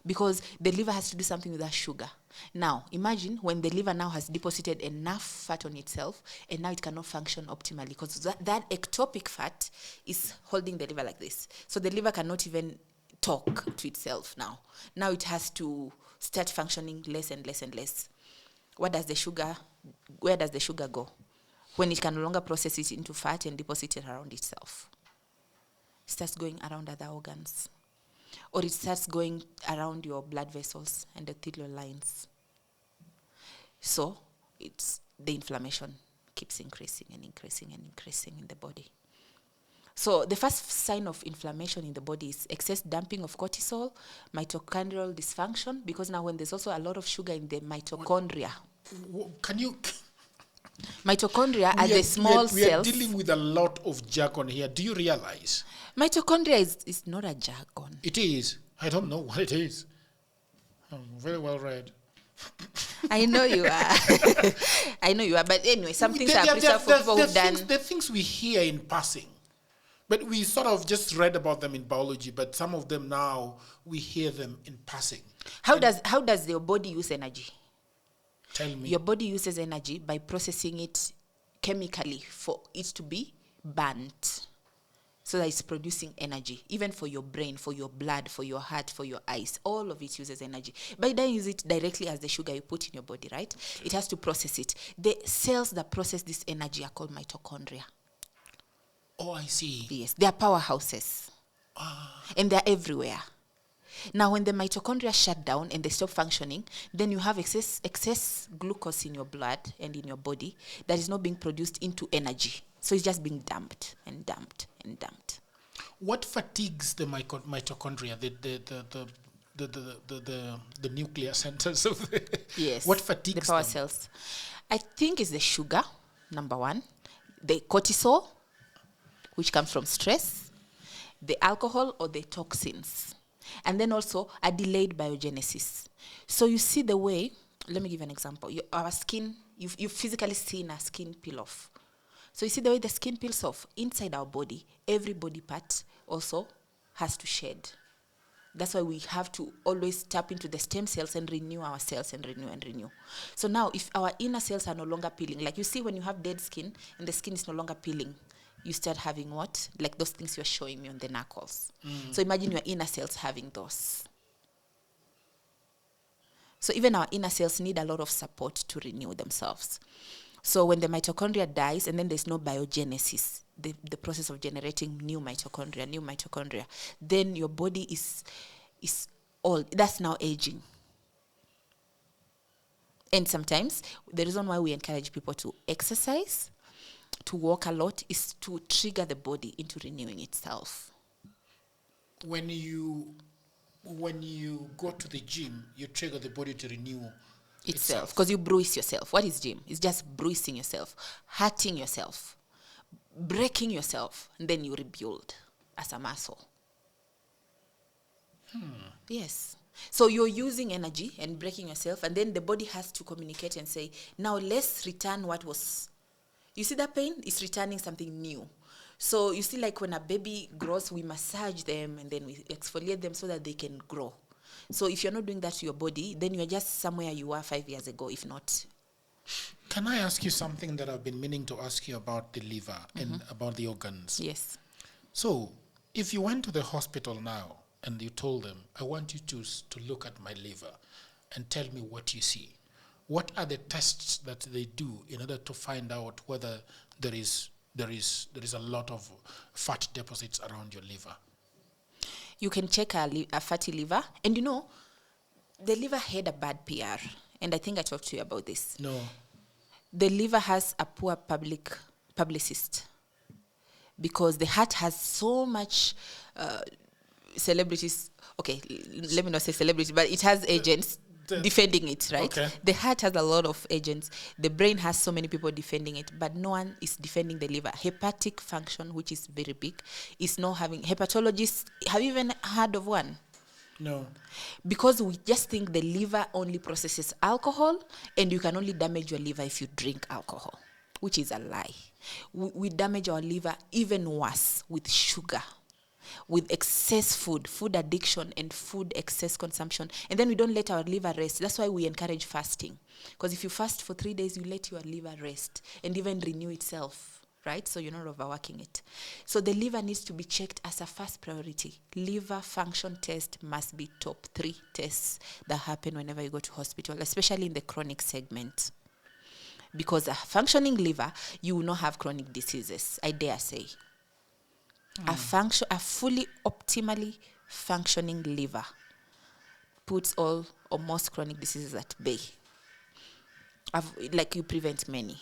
Speaker 2: because the liver has to do something with that sugar. Now, imagine when the liver now has deposited enough fat on itself, and now it cannot function optimally, because that ectopic fat is holding the liver like this. So the liver cannot even talk to itself now. Now it has to start functioning less and less and less. Where does the sugar go? When it can no longer process it into fat and deposit it around itself. It starts going around other organs. Or it starts going around your blood vessels and the arterial lines. So it's the inflammation keeps increasing and increasing and increasing in the body. So the first sign of inflammation in the body is excess dumping of cortisol, mitochondrial dysfunction, because now when there's also a lot of sugar in the mitochondria.
Speaker 1: Can you...
Speaker 2: Mitochondria are the small cells.
Speaker 1: We are dealing with a lot of jargon here. Do you realize?
Speaker 2: Mitochondria is not a jargon.
Speaker 1: It is. I don't know what it is. I'm very well read.
Speaker 2: I know you are. I know you are. But anyway, some things are preserved for people who've done.
Speaker 1: The things we hear in passing. But we sort of just read about them in biology, but some of them now, we hear them in passing.
Speaker 2: How does your body use energy?
Speaker 1: Tell me.
Speaker 2: Your body uses energy by processing it chemically for it to be burnt. So that it's producing energy, even for your brain, for your blood, for your heart, for your eyes. All of it uses energy. But it doesn't use it directly as the sugar you put in your body, right? Okay. It has to process it. The cells that process this energy are called mitochondria.
Speaker 1: Oh, I see.
Speaker 2: Yes, they are powerhouses. And they're everywhere. Now, when the mitochondria shut down and they stop functioning, then you have excess glucose in your blood and in your body that is not being produced into energy. So it's just being dumped and dumped and dumped.
Speaker 1: What fatigues the mitochondria, the nuclear centers of the...
Speaker 2: Yes.
Speaker 1: What fatigues
Speaker 2: the power
Speaker 1: them?
Speaker 2: cells? I think it's the sugar, number one. The cortisol, which comes from stress. The alcohol or the toxins. And then also a delayed biogenesis. So you see the way, let me give you an example. Our skin, you've physically seen our skin peel off. So you see the way the skin peels off inside our body, every body part also has to shed. That's why we have to always tap into the stem cells and renew our cells and renew and renew. So now if our inner cells are no longer peeling, like you see when you have dead skin and the skin is no longer peeling, you start having what? Like those things you're showing me on the knuckles. So imagine your inner cells having those. So even our inner cells need a lot of support to renew themselves. So when the mitochondria dies and then there's no biogenesis, the process of generating new mitochondria, then your body is old. That's now aging. And sometimes the reason why we encourage people to exercise, to walk a lot, is to trigger the body into renewing itself.
Speaker 1: When you go to the gym, you trigger the body to renew itself.
Speaker 2: Because you bruise yourself. What is gym? It's just bruising yourself, hurting yourself, breaking yourself, and then you rebuild as a muscle. Yes. So you're using energy and breaking yourself, and then the body has to communicate and say, now let's return what was. You see that pain? It's returning something new. So you see, like when a baby grows, we massage them and then we exfoliate them so that they can grow. So if you're not doing that to your body, then you're just somewhere you were 5 years ago, if not.
Speaker 1: Can I ask you something that I've been meaning to ask you about the liver and about the organs?
Speaker 2: Yes.
Speaker 1: So if you went to the hospital now and you told them, I want you to look at my liver and tell me what you see, what are the tests that they do in order to find out whether there is a lot of fat deposits around your liver?
Speaker 2: You can check a fatty liver. And you know, the liver had a bad PR. And I think I talked to you about this.
Speaker 1: No.
Speaker 2: The liver has a poor publicist. Because the heart has so much celebrities. Okay, let me not say celebrities, but it has agents defending it, right?
Speaker 1: Okay.
Speaker 2: The heart has a lot of agents. The brain has so many people defending it, but no one is defending the liver. Hepatic function, which is very big, is not having... Hepatologists, have you even heard of one?
Speaker 1: No.
Speaker 2: Because we just think the liver only processes alcohol, and you can only damage your liver if you drink alcohol, which is a lie. We damage our liver even worse with sugar. with excess food addiction and food excess consumption. And then we don't let our liver rest. That's why we encourage fasting. Because if you fast for 3 days, you let your liver rest and even renew itself, right? So you're not overworking it. So the liver needs to be checked as a first priority. Liver function test must be top 3 tests that happen whenever you go to hospital, especially in the chronic segment. Because a functioning liver, you will not have chronic diseases, I dare say. A fully optimally functioning liver puts all or most chronic diseases at bay. Like you prevent many.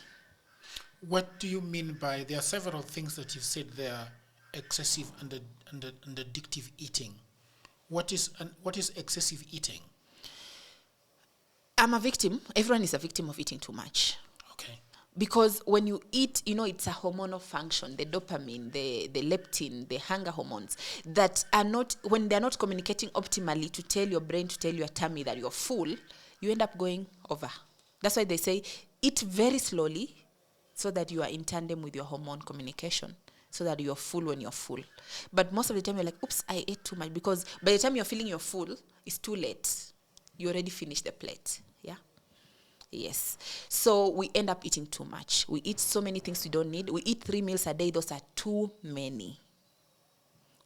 Speaker 1: What do you mean by, there are several things that you've said there, excessive and addictive eating. What is excessive eating?
Speaker 2: I'm a victim. Everyone is a victim of eating too much.
Speaker 1: Okay.
Speaker 2: Because when you eat, it's a hormonal function, the dopamine, the leptin, the hunger hormones, that are not, when they're not communicating optimally to tell your brain, to tell your tummy that you're full, you end up going over. That's why they say, eat very slowly so that you are in tandem with your hormone communication, so that you're full when you're full. But most of the time you're like, oops, I ate too much, because by the time you're feeling you're full, it's too late. You already finished the plate. Yeah. Yes. So we end up eating too much. We eat so many things we don't need. We eat 3 meals a day. Those are too many.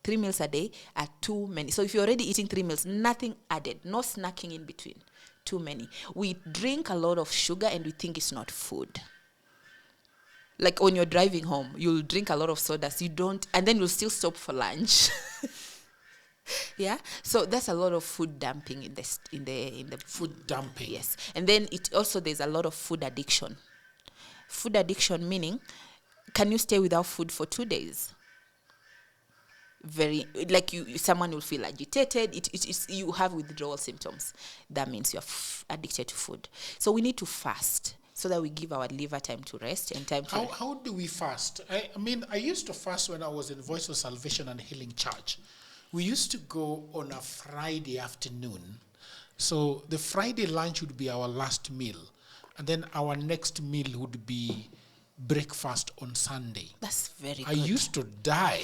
Speaker 2: 3 meals a day are too many. So if you're already eating 3 meals, nothing added, no snacking in between, too many. We drink a lot of sugar and we think it's not food. Like when you're driving home, you'll drink a lot of sodas. You don't, and then you'll still stop for lunch. Yeah, so that's a lot of food dumping in the
Speaker 1: food dumping.
Speaker 2: Yes, and then there's a lot of food addiction. Food addiction meaning, can you stay without food for 2 days? Someone will feel agitated. You have withdrawal symptoms. That means you're addicted to food. So we need to fast so that we give our liver time to rest and time to.
Speaker 1: How do we fast? I used to fast when I was in Voice of Salvation and Healing Church. We used to go on a Friday afternoon. So the Friday lunch would be our last meal. And then our next meal would be breakfast on Sunday.
Speaker 2: That's very good.
Speaker 1: I used to die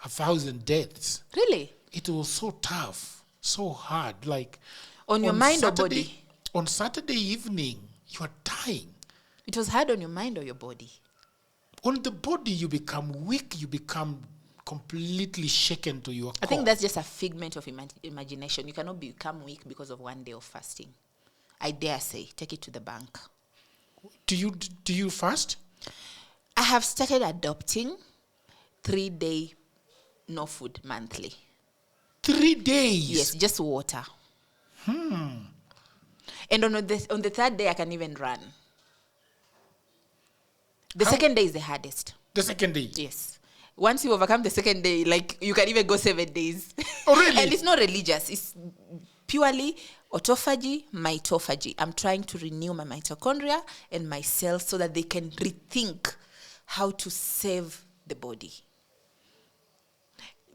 Speaker 1: 1,000 deaths.
Speaker 2: Really?
Speaker 1: It was so tough, so hard. Like
Speaker 2: on your mind or body?
Speaker 1: On Saturday evening, you are dying.
Speaker 2: It was hard on your mind or your body?
Speaker 1: On the body, you become weak, you become completely shaken to your core.
Speaker 2: I think that's just a figment of imagination. You cannot become weak because of 1 day of fasting. I dare say, take it to the bank.
Speaker 1: Do you fast?
Speaker 2: I have started adopting 3-day no food monthly.
Speaker 1: 3 days?
Speaker 2: Yes, just water. And on the 3rd day, I can even run. The second day is the hardest.
Speaker 1: The second day?
Speaker 2: Yes. Once you overcome the second day, you can even go 7 days.
Speaker 1: Oh, really?
Speaker 2: And it's not religious. It's purely autophagy, mitophagy. I'm trying to renew my mitochondria and my cells so that they can rethink how to save the body.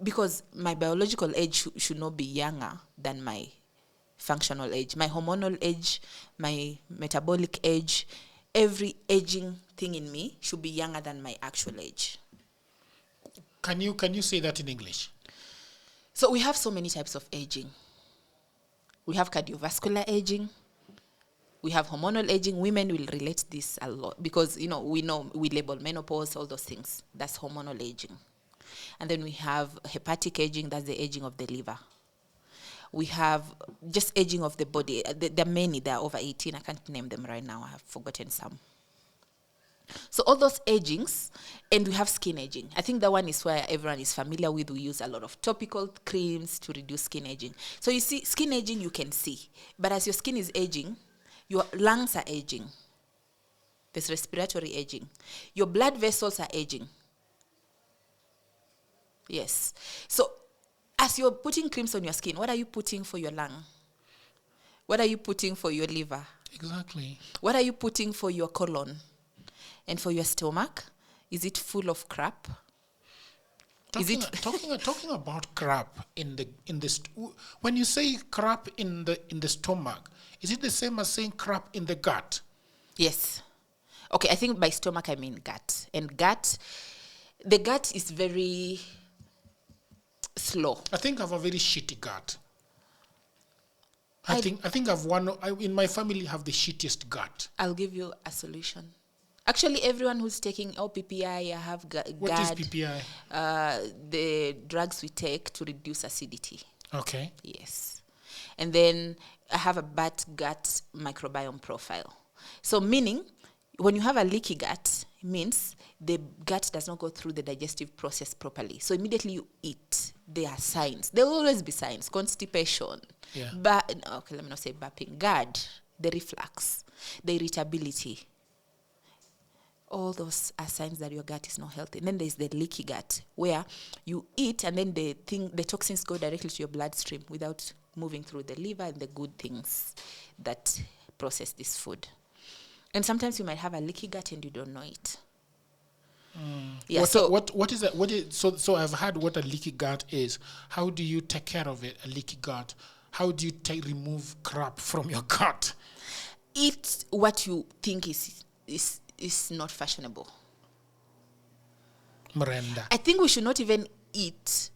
Speaker 2: Because my biological age should not be younger than my functional age. My hormonal age, my metabolic age, every aging thing in me should be younger than my actual age.
Speaker 1: Can you say that in English?
Speaker 2: So we have so many types of aging. We have cardiovascular aging. We have hormonal aging. Women will relate this a lot because, we label menopause, all those things. That's hormonal aging. And then we have hepatic aging. That's the aging of the liver. We have just aging of the body. There are many. There are over 18. I can't name them right now. I have forgotten some. So all those agings, and we have skin aging. I think that one is where everyone is familiar with. We use a lot of topical creams to reduce skin aging. So you see, skin aging you can see. But as your skin is aging, your lungs are aging. There's respiratory aging. Your blood vessels are aging. Yes. So as you're putting creams on your skin, what are you putting for your lung? What are you putting for your liver?
Speaker 1: Exactly.
Speaker 2: What are you putting for your colon? And for your stomach, is it full of crap?
Speaker 1: Talking about crap when you say crap in the stomach, is it the same as saying crap in the gut?
Speaker 2: Yes. Okay, I think by stomach I mean gut. And the gut is very, slow.
Speaker 1: I think I have a very shitty gut. I think I've one. In my family have the shittiest gut.
Speaker 2: I'll give you a solution. Actually, everyone who's taking PPI, I have
Speaker 1: What is PPI?
Speaker 2: The drugs we take to reduce acidity.
Speaker 1: Okay.
Speaker 2: Yes. And then I have a bad gut microbiome profile. So meaning, when you have a leaky gut, it means the gut does not go through the digestive process properly. So immediately you eat, there are signs. There will always be signs. Constipation.
Speaker 1: Yeah.
Speaker 2: Okay, let me not say burping. GERD, the reflux, the irritability. All those are signs that your gut is not healthy. And then there's the leaky gut, where you eat and then the toxins go directly to your bloodstream without moving through the liver and the good things that process this food. And sometimes you might have a leaky gut and you don't know it. Yeah.
Speaker 1: What is that? So I've heard what a leaky gut is. How do you take care of it? A leaky gut. How do you remove crap from your gut?
Speaker 2: Eat what you think is not fashionable.
Speaker 1: Miranda.
Speaker 2: I think we should not even eat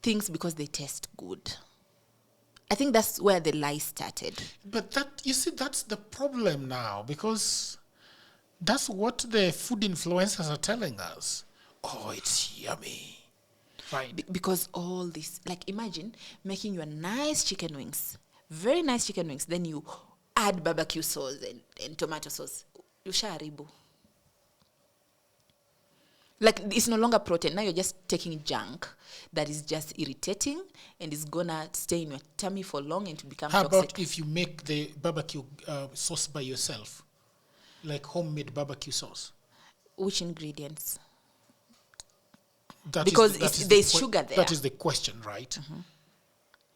Speaker 2: things because they taste good. I think that's where the lie started.
Speaker 1: But that's the problem now, because that's what the food influencers are telling us. Oh, it's yummy. Right.
Speaker 2: Because all this, like imagine making your nice chicken wings, very nice chicken wings, then you add barbecue sauce and tomato sauce. You sharibu. Like, it's no longer protein. Now you're just taking junk that is just irritating and is going to stay in your tummy for long and to become toxic.
Speaker 1: How about if you make the barbecue sauce by yourself? Like homemade barbecue sauce?
Speaker 2: Which ingredients?
Speaker 1: There's
Speaker 2: sugar there.
Speaker 1: That is the question, right? Mm-hmm.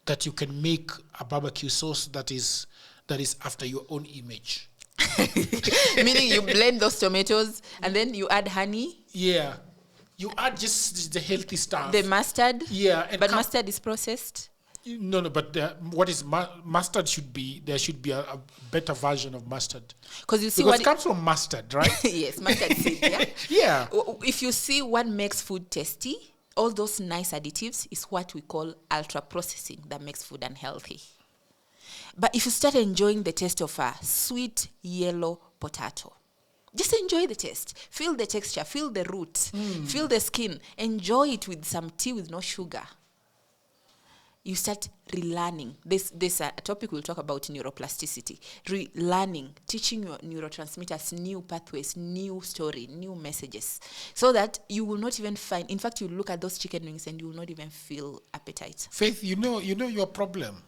Speaker 1: That you can make a barbecue sauce that is after your own image.
Speaker 2: Meaning you blend those tomatoes and then you add honey.
Speaker 1: Yeah. You add just the healthy stuff.
Speaker 2: The mustard.
Speaker 1: Yeah.
Speaker 2: But mustard is processed.
Speaker 1: No, but what is mustard should be, there should be a better version of mustard.
Speaker 2: Because
Speaker 1: it comes from mustard, right?
Speaker 2: Yes, mustard seed, yeah?
Speaker 1: Yeah.
Speaker 2: If you see what makes food tasty, all those nice additives is what we call ultra-processing that makes food unhealthy. But if you start enjoying the taste of a sweet yellow potato, just enjoy the taste. Feel the texture, feel the root, feel the skin. Enjoy it with some tea with no sugar. You start relearning. This a topic we'll talk about, neuroplasticity. Relearning, teaching your neurotransmitters new pathways, new story, new messages, so that you will not even find. In fact, you look at those chicken wings and you will not even feel appetite.
Speaker 1: Faith, you know your problem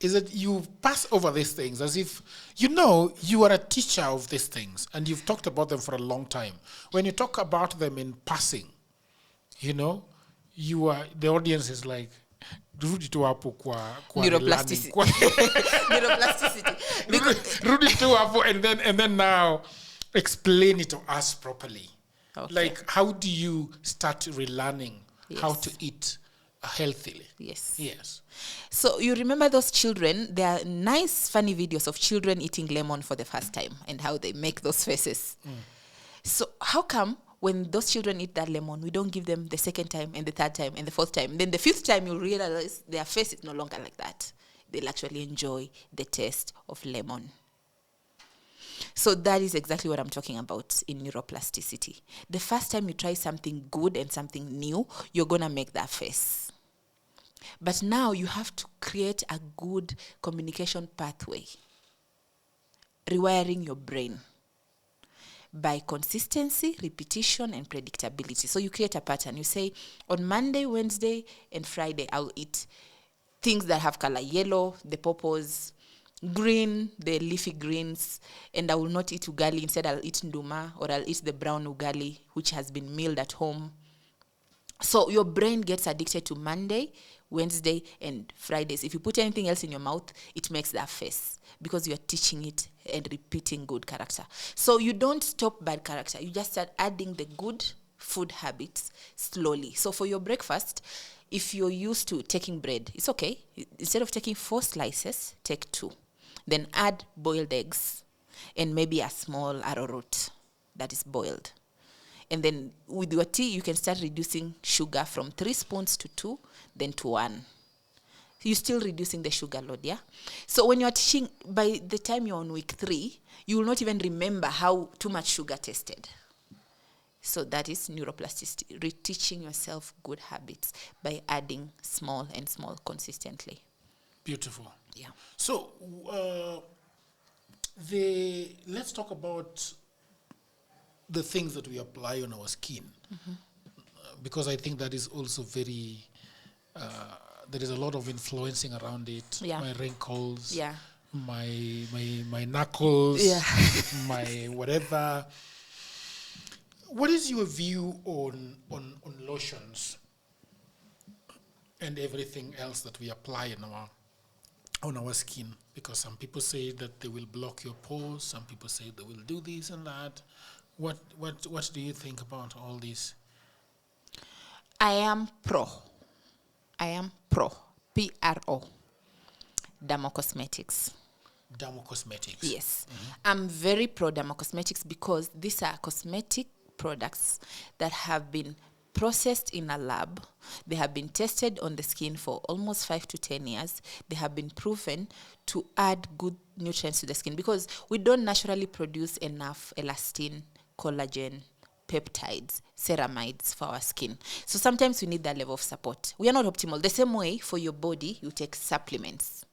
Speaker 1: is that you pass over these things as if you are a teacher of these things and you've talked about them for a long time. When you talk about them in passing, the audience is like, rudi tu hapo kwa
Speaker 2: neuroplasticity. Neuroplasticity.
Speaker 1: Rudi tu hapo and then now explain it to us properly. Okay. Like, how do you start relearning how to eat healthily? Yes.
Speaker 2: So you remember those children? There are nice, funny videos of children eating lemon for the first time and how they make those faces. So how come when those children eat that lemon, we don't give them the second time and the third time and the fourth time? Then the fifth time, you'll realize their face is no longer like that. They'll actually enjoy the taste of lemon. So that is exactly what I'm talking about in neuroplasticity. The first time you try something good and something new, you're going to make that face. But now you have to create a good communication pathway, rewiring your brain by consistency, repetition, and predictability. So you create a pattern. You say, on Monday, Wednesday, and Friday, I'll eat things that have color: yellow, the purples; green, the leafy greens; and I will not eat ugali. Instead, I'll eat nduma, or I'll eat the brown ugali, which has been milled at home. So your brain gets addicted to Monday, Wednesday, and Fridays. If you put anything else in your mouth, it makes that face, because you're teaching it and repeating good character. So you don't stop bad character. You just start adding the good food habits slowly. So for your breakfast, if you're used to taking bread, it's okay. Instead of taking 4 slices, take 2. Then add boiled eggs and maybe a small arrowroot that is boiled. And then with your tea, you can start reducing sugar from 3 spoons to 2, then to 1. You're still reducing the sugar load, yeah? So when you're teaching, by the time you're on week 3, you will not even remember how too much sugar tasted. So that is neuroplasticity, reteaching yourself good habits by adding small and small consistently.
Speaker 1: Beautiful.
Speaker 2: Yeah.
Speaker 1: So let's talk about the things that we apply on our skin, because I think that is also very, there is a lot of influencing around it.
Speaker 2: Yeah.
Speaker 1: My wrinkles,
Speaker 2: Yeah.
Speaker 1: my knuckles,
Speaker 2: Yeah.
Speaker 1: my whatever. What is your view on lotions and everything else that we apply on our skin? Because some people say that they will block your pores, some people say they will do this and that. What do you think about all this?
Speaker 2: I am pro. P-R-O. Dermocosmetics.
Speaker 1: Dermocosmetics.
Speaker 2: Yes. I'm very pro Dermocosmetics because these are cosmetic products that have been processed in a lab. They have been tested on the skin for almost 5 to 10 years. They have been proven to add good nutrients to the skin because we don't naturally produce enough elastin, collagen, peptides, ceramides for our skin. So sometimes we need that level of support. We are not optimal. The same way for your body, you take supplements.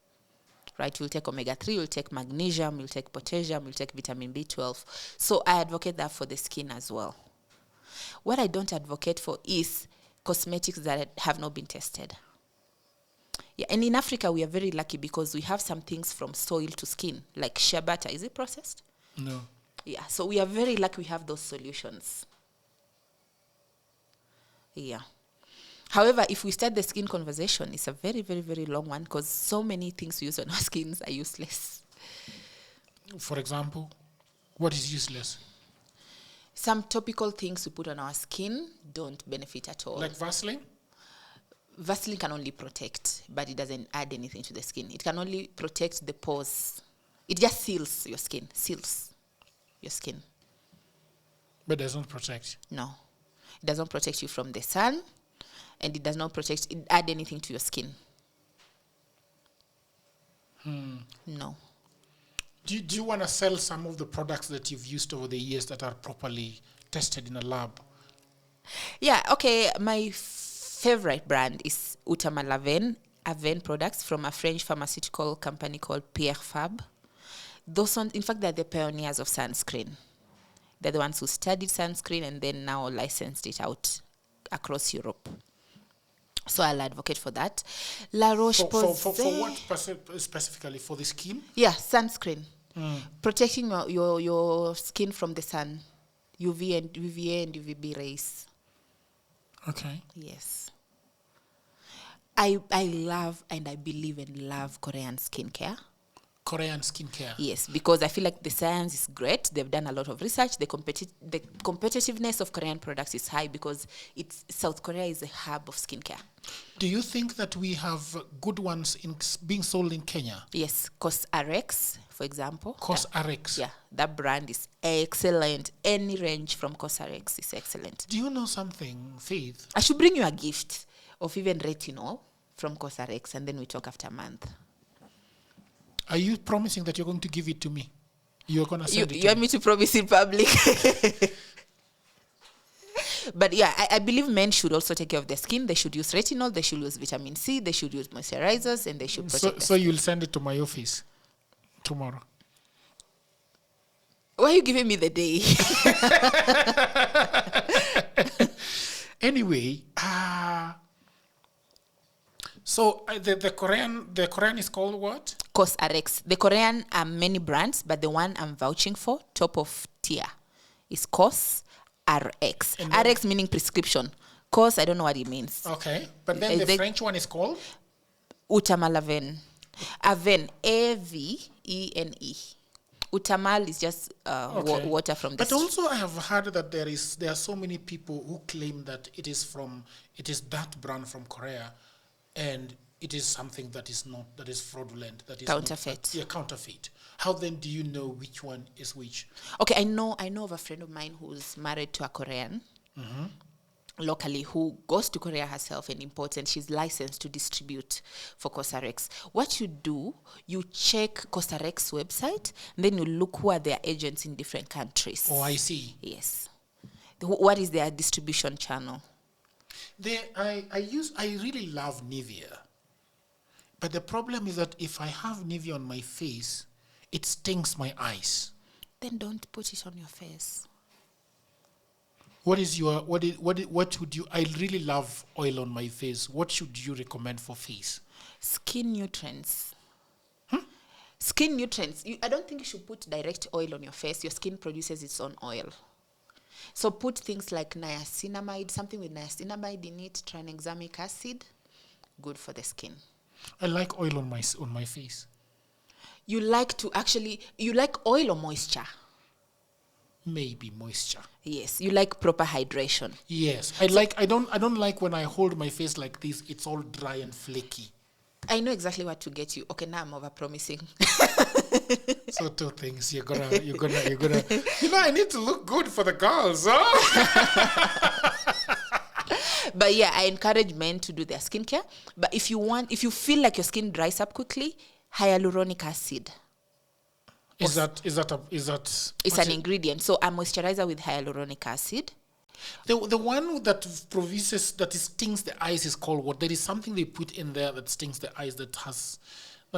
Speaker 2: Right, you'll take omega-3, you'll take magnesium, you'll take potassium, you'll take vitamin B12. So I advocate that for the skin as well. What I don't advocate for is cosmetics that have not been tested. Yeah, and in Africa, we are very lucky because we have some things from soil to skin, like shea butter. Is it processed?
Speaker 1: No.
Speaker 2: Yeah, so we are very lucky we have those solutions. Yeah. However, if we start the skin conversation, it's a very, very, very long one because so many things we use on our skins are useless.
Speaker 1: For example, what is useless?
Speaker 2: Some topical things we put on our skin don't benefit at all.
Speaker 1: Like Vaseline?
Speaker 2: Vaseline can only protect, but it doesn't add anything to the skin. It can only protect the pores. It just seals your skin,
Speaker 1: But does not protect?
Speaker 2: No. It does not protect you from the sun, and it does not add anything to your skin. No.
Speaker 1: Do you want to sell some of the products that you've used over the years that are properly tested in a lab?
Speaker 2: Yeah, okay. My favorite brand is Avène products from a French pharmaceutical company called Pierre Fabre. Those ones, in fact, they're the pioneers of sunscreen. They're the ones who studied sunscreen and then now licensed it out across Europe. So I'll advocate for that. La Roche-Posay.
Speaker 1: For what specifically? For the skin?
Speaker 2: Yeah, sunscreen. Protecting your skin from the sun. UVA and UVB rays.
Speaker 1: Okay.
Speaker 2: Yes. I love and I believe and love Korean skincare.
Speaker 1: Korean skincare?
Speaker 2: Yes, because I feel like the science is great. They've done a lot of research. The competitiveness of Korean products is high because South Korea is a hub of skincare.
Speaker 1: Do you think that we have good ones being sold in Kenya?
Speaker 2: Yes, CosRx, for example.
Speaker 1: CosRx?
Speaker 2: Yeah, that brand is excellent. Any range from CosRx is excellent.
Speaker 1: Do you know something, Faith?
Speaker 2: I should bring you a gift of even retinol from CosRx, and then we talk after a month.
Speaker 1: Are you promising that you're going to give it to me? You're going to send it to me?
Speaker 2: You want me to promise in public? But yeah, I believe men should also take care of their skin. They should use retinol. They should use vitamin C. They should use moisturizers. And they should protect
Speaker 1: So you'll send it to my office tomorrow?
Speaker 2: Why are you giving me the day?
Speaker 1: Anyway, so the Korean is called what?
Speaker 2: CosRx. The Korean are many brands, but the one I'm vouching for, top of tier, is CosRx. RX meaning prescription. Cos, I don't know what it means.
Speaker 1: Okay, but then the French one is called?
Speaker 2: Utamal Avène. Avène, A-V-E-N-E. Utamal is just water from the
Speaker 1: But also I have heard that there are so many people who claim that it is that brand from Korea, and it is something that is not, that is fraudulent, that is
Speaker 2: Counterfeit.
Speaker 1: Not, counterfeit. How then do you know which one is which?
Speaker 2: Okay, I know of a friend of mine who's married to a Korean. Locally, who goes to Korea herself and imports, and she's licensed to distribute for Costarex. What you do, you check Costarex website, and then you look who are their agents in different countries.
Speaker 1: Oh, I see.
Speaker 2: Yes. What is their distribution channel?
Speaker 1: I really love Nivea. But the problem is that if I have Nivea on my face, it stings my eyes.
Speaker 2: Then don't put it on your face.
Speaker 1: What would you, I really love oil on my face. What should you recommend for face?
Speaker 2: Skin nutrients. Skin nutrients. I don't think you should put direct oil on your face. Your skin produces its own oil. So put things like niacinamide, something with niacinamide in it, tranexamic acid, good for the skin.
Speaker 1: I like oil on my face.
Speaker 2: You like oil or moisture?
Speaker 1: Maybe moisture.
Speaker 2: Yes, you like proper hydration.
Speaker 1: Yes, I don't like when I hold my face like this. It's all dry and flaky.
Speaker 2: I know exactly what to get you. Okay, now I'm over promising.
Speaker 1: So two things. You're gonna. I need to look good for the girls, huh?
Speaker 2: But yeah, I encourage men to do their skincare. But if you feel like your skin dries up quickly, hyaluronic acid.
Speaker 1: Is that?
Speaker 2: It's an ingredient. So a moisturizer with hyaluronic acid.
Speaker 1: The one that stings the eyes is called what? There is something they put in there that stings the eyes that's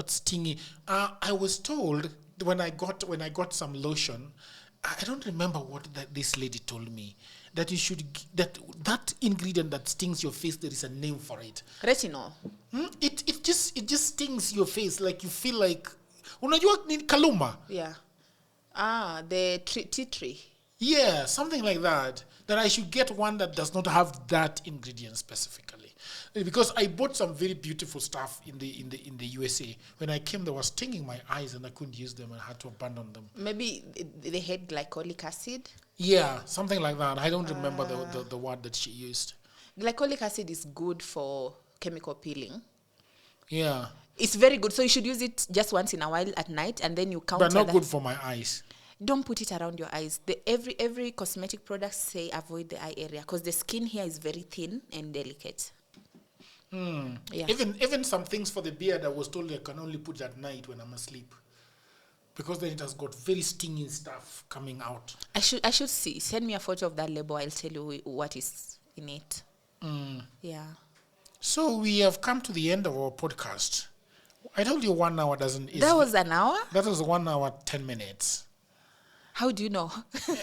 Speaker 1: stingy. I was told when I got some lotion, I don't remember what this lady told me, that you should that ingredient that stings your face, there is a name for it.
Speaker 2: Retinol.
Speaker 1: It just stings your face, like you feel like unajua ni kaluma.
Speaker 2: Yeah. The tea tree.
Speaker 1: Yeah, something like that. That I should get one that does not have that ingredient specifically, because I bought some very beautiful stuff in the USA. When I came, they were stinging my eyes, and I couldn't use them, and I had to abandon them.
Speaker 2: Maybe they had glycolic acid.
Speaker 1: Yeah, something like that. I don't remember the word that she used.
Speaker 2: Glycolic acid is good for chemical peeling.
Speaker 1: Yeah,
Speaker 2: it's very good. So you should use it just once in a while at night, and then you count.
Speaker 1: But not good for my eyes.
Speaker 2: Don't put it around your eyes. Every cosmetic product say avoid the eye area, because the skin here is very thin and delicate. Yeah.
Speaker 1: Even some things for the beard, I was told I can only put at night when I'm asleep, because then it has got very stinging stuff coming out.
Speaker 2: I should see. Send me a photo of that label. I'll tell you what is in it. Yeah.
Speaker 1: So we have come to the end of our podcast. I told you 1 hour doesn't.
Speaker 2: That was an hour?
Speaker 1: That was 1 hour 10 minutes.
Speaker 2: How do you know?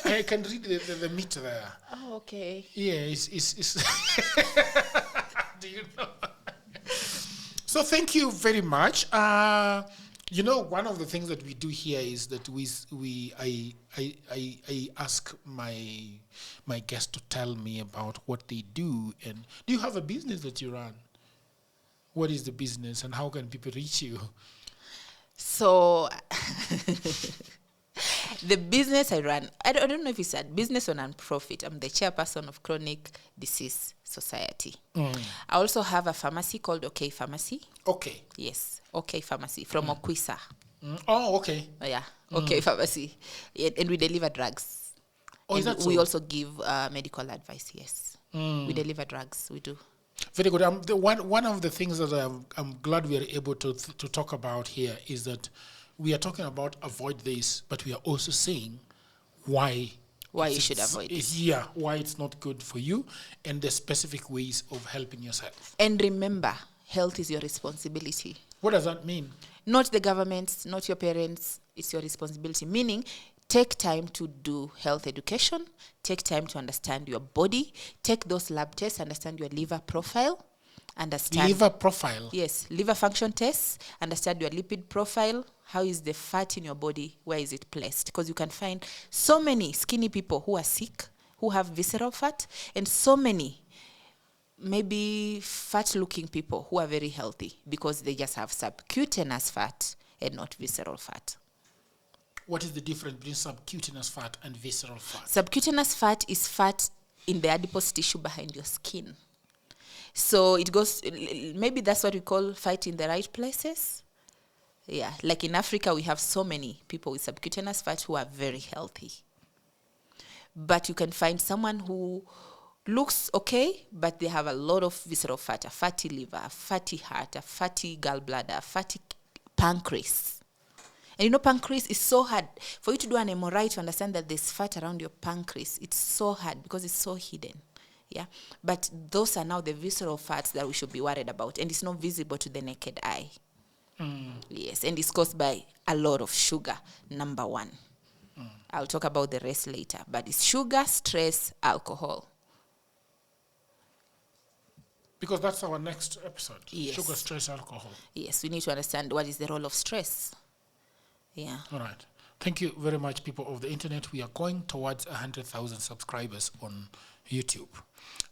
Speaker 1: I can read the meter there.
Speaker 2: Oh, okay.
Speaker 1: Yeah, it's do you know? So thank you very much. One of the things that we do here is that I ask my guests to tell me about what they do. And do you have a business that you run? What is the business, and how can people reach you?
Speaker 2: So the business I run, I don't know if it's a business or non-profit. I'm the chairperson of Chronic Disease Society. I also have a pharmacy called OK Pharmacy.
Speaker 1: Okay.
Speaker 2: Yes, OK Pharmacy from Okwisa.
Speaker 1: Oh, okay.
Speaker 2: Yeah, OK Pharmacy. And we deliver drugs.
Speaker 1: Oh, is that so?
Speaker 2: We also give medical advice, yes. We deliver drugs, we do.
Speaker 1: Very good. One of the things that I'm glad we are able to talk about here is that we are talking about avoid this, but we are also saying why
Speaker 2: you should avoid it.
Speaker 1: Yeah, why it's not good for you, and the specific ways of helping yourself.
Speaker 2: And remember, health is your responsibility.
Speaker 1: What does that mean?
Speaker 2: Not the government's, not your parents. It's your responsibility. Meaning, take time to do health education. Take time to understand your body. Take those lab tests, understand your liver profile. Understand
Speaker 1: liver profile?
Speaker 2: Yes, liver function tests. Understand your lipid profile. How is the fat in your body? Where is it placed? Because you can find so many skinny people who are sick, who have visceral fat, and so many maybe fat-looking people who are very healthy because they just have subcutaneous fat and not visceral fat.
Speaker 1: What is the difference between subcutaneous fat and visceral fat?
Speaker 2: Subcutaneous fat is fat in the adipose tissue behind your skin. So it goes, maybe that's what we call fight in the right places. Yeah, like in Africa, we have so many people with subcutaneous fat who are very healthy. But you can find someone who looks okay, but they have a lot of visceral fat, a fatty liver, a fatty heart, a fatty gallbladder, a fatty pancreas. And you know, pancreas is so hard. For you to do an MRI to understand that there's fat around your pancreas, it's so hard because it's so hidden. Yeah, but those are now the visceral fats that we should be worried about, and it's not visible to the naked eye. Yes, and it's caused by a lot of sugar, number one. I'll talk about the rest later, but it's sugar, stress, alcohol.
Speaker 1: Because that's our next episode.
Speaker 2: Yes.
Speaker 1: Sugar, stress, alcohol.
Speaker 2: Yes, we need to understand what is the role of stress. Yeah.
Speaker 1: All right. Thank you very much, people of the internet. We are going towards 100,000 subscribers on YouTube.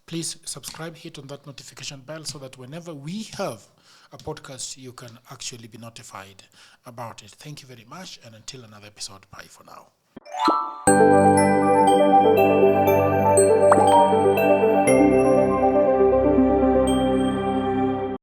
Speaker 1: Please subscribe, hit on that notification bell so that whenever we have a podcast, you can actually be notified about it. Thank you very much, and until another episode, bye for now.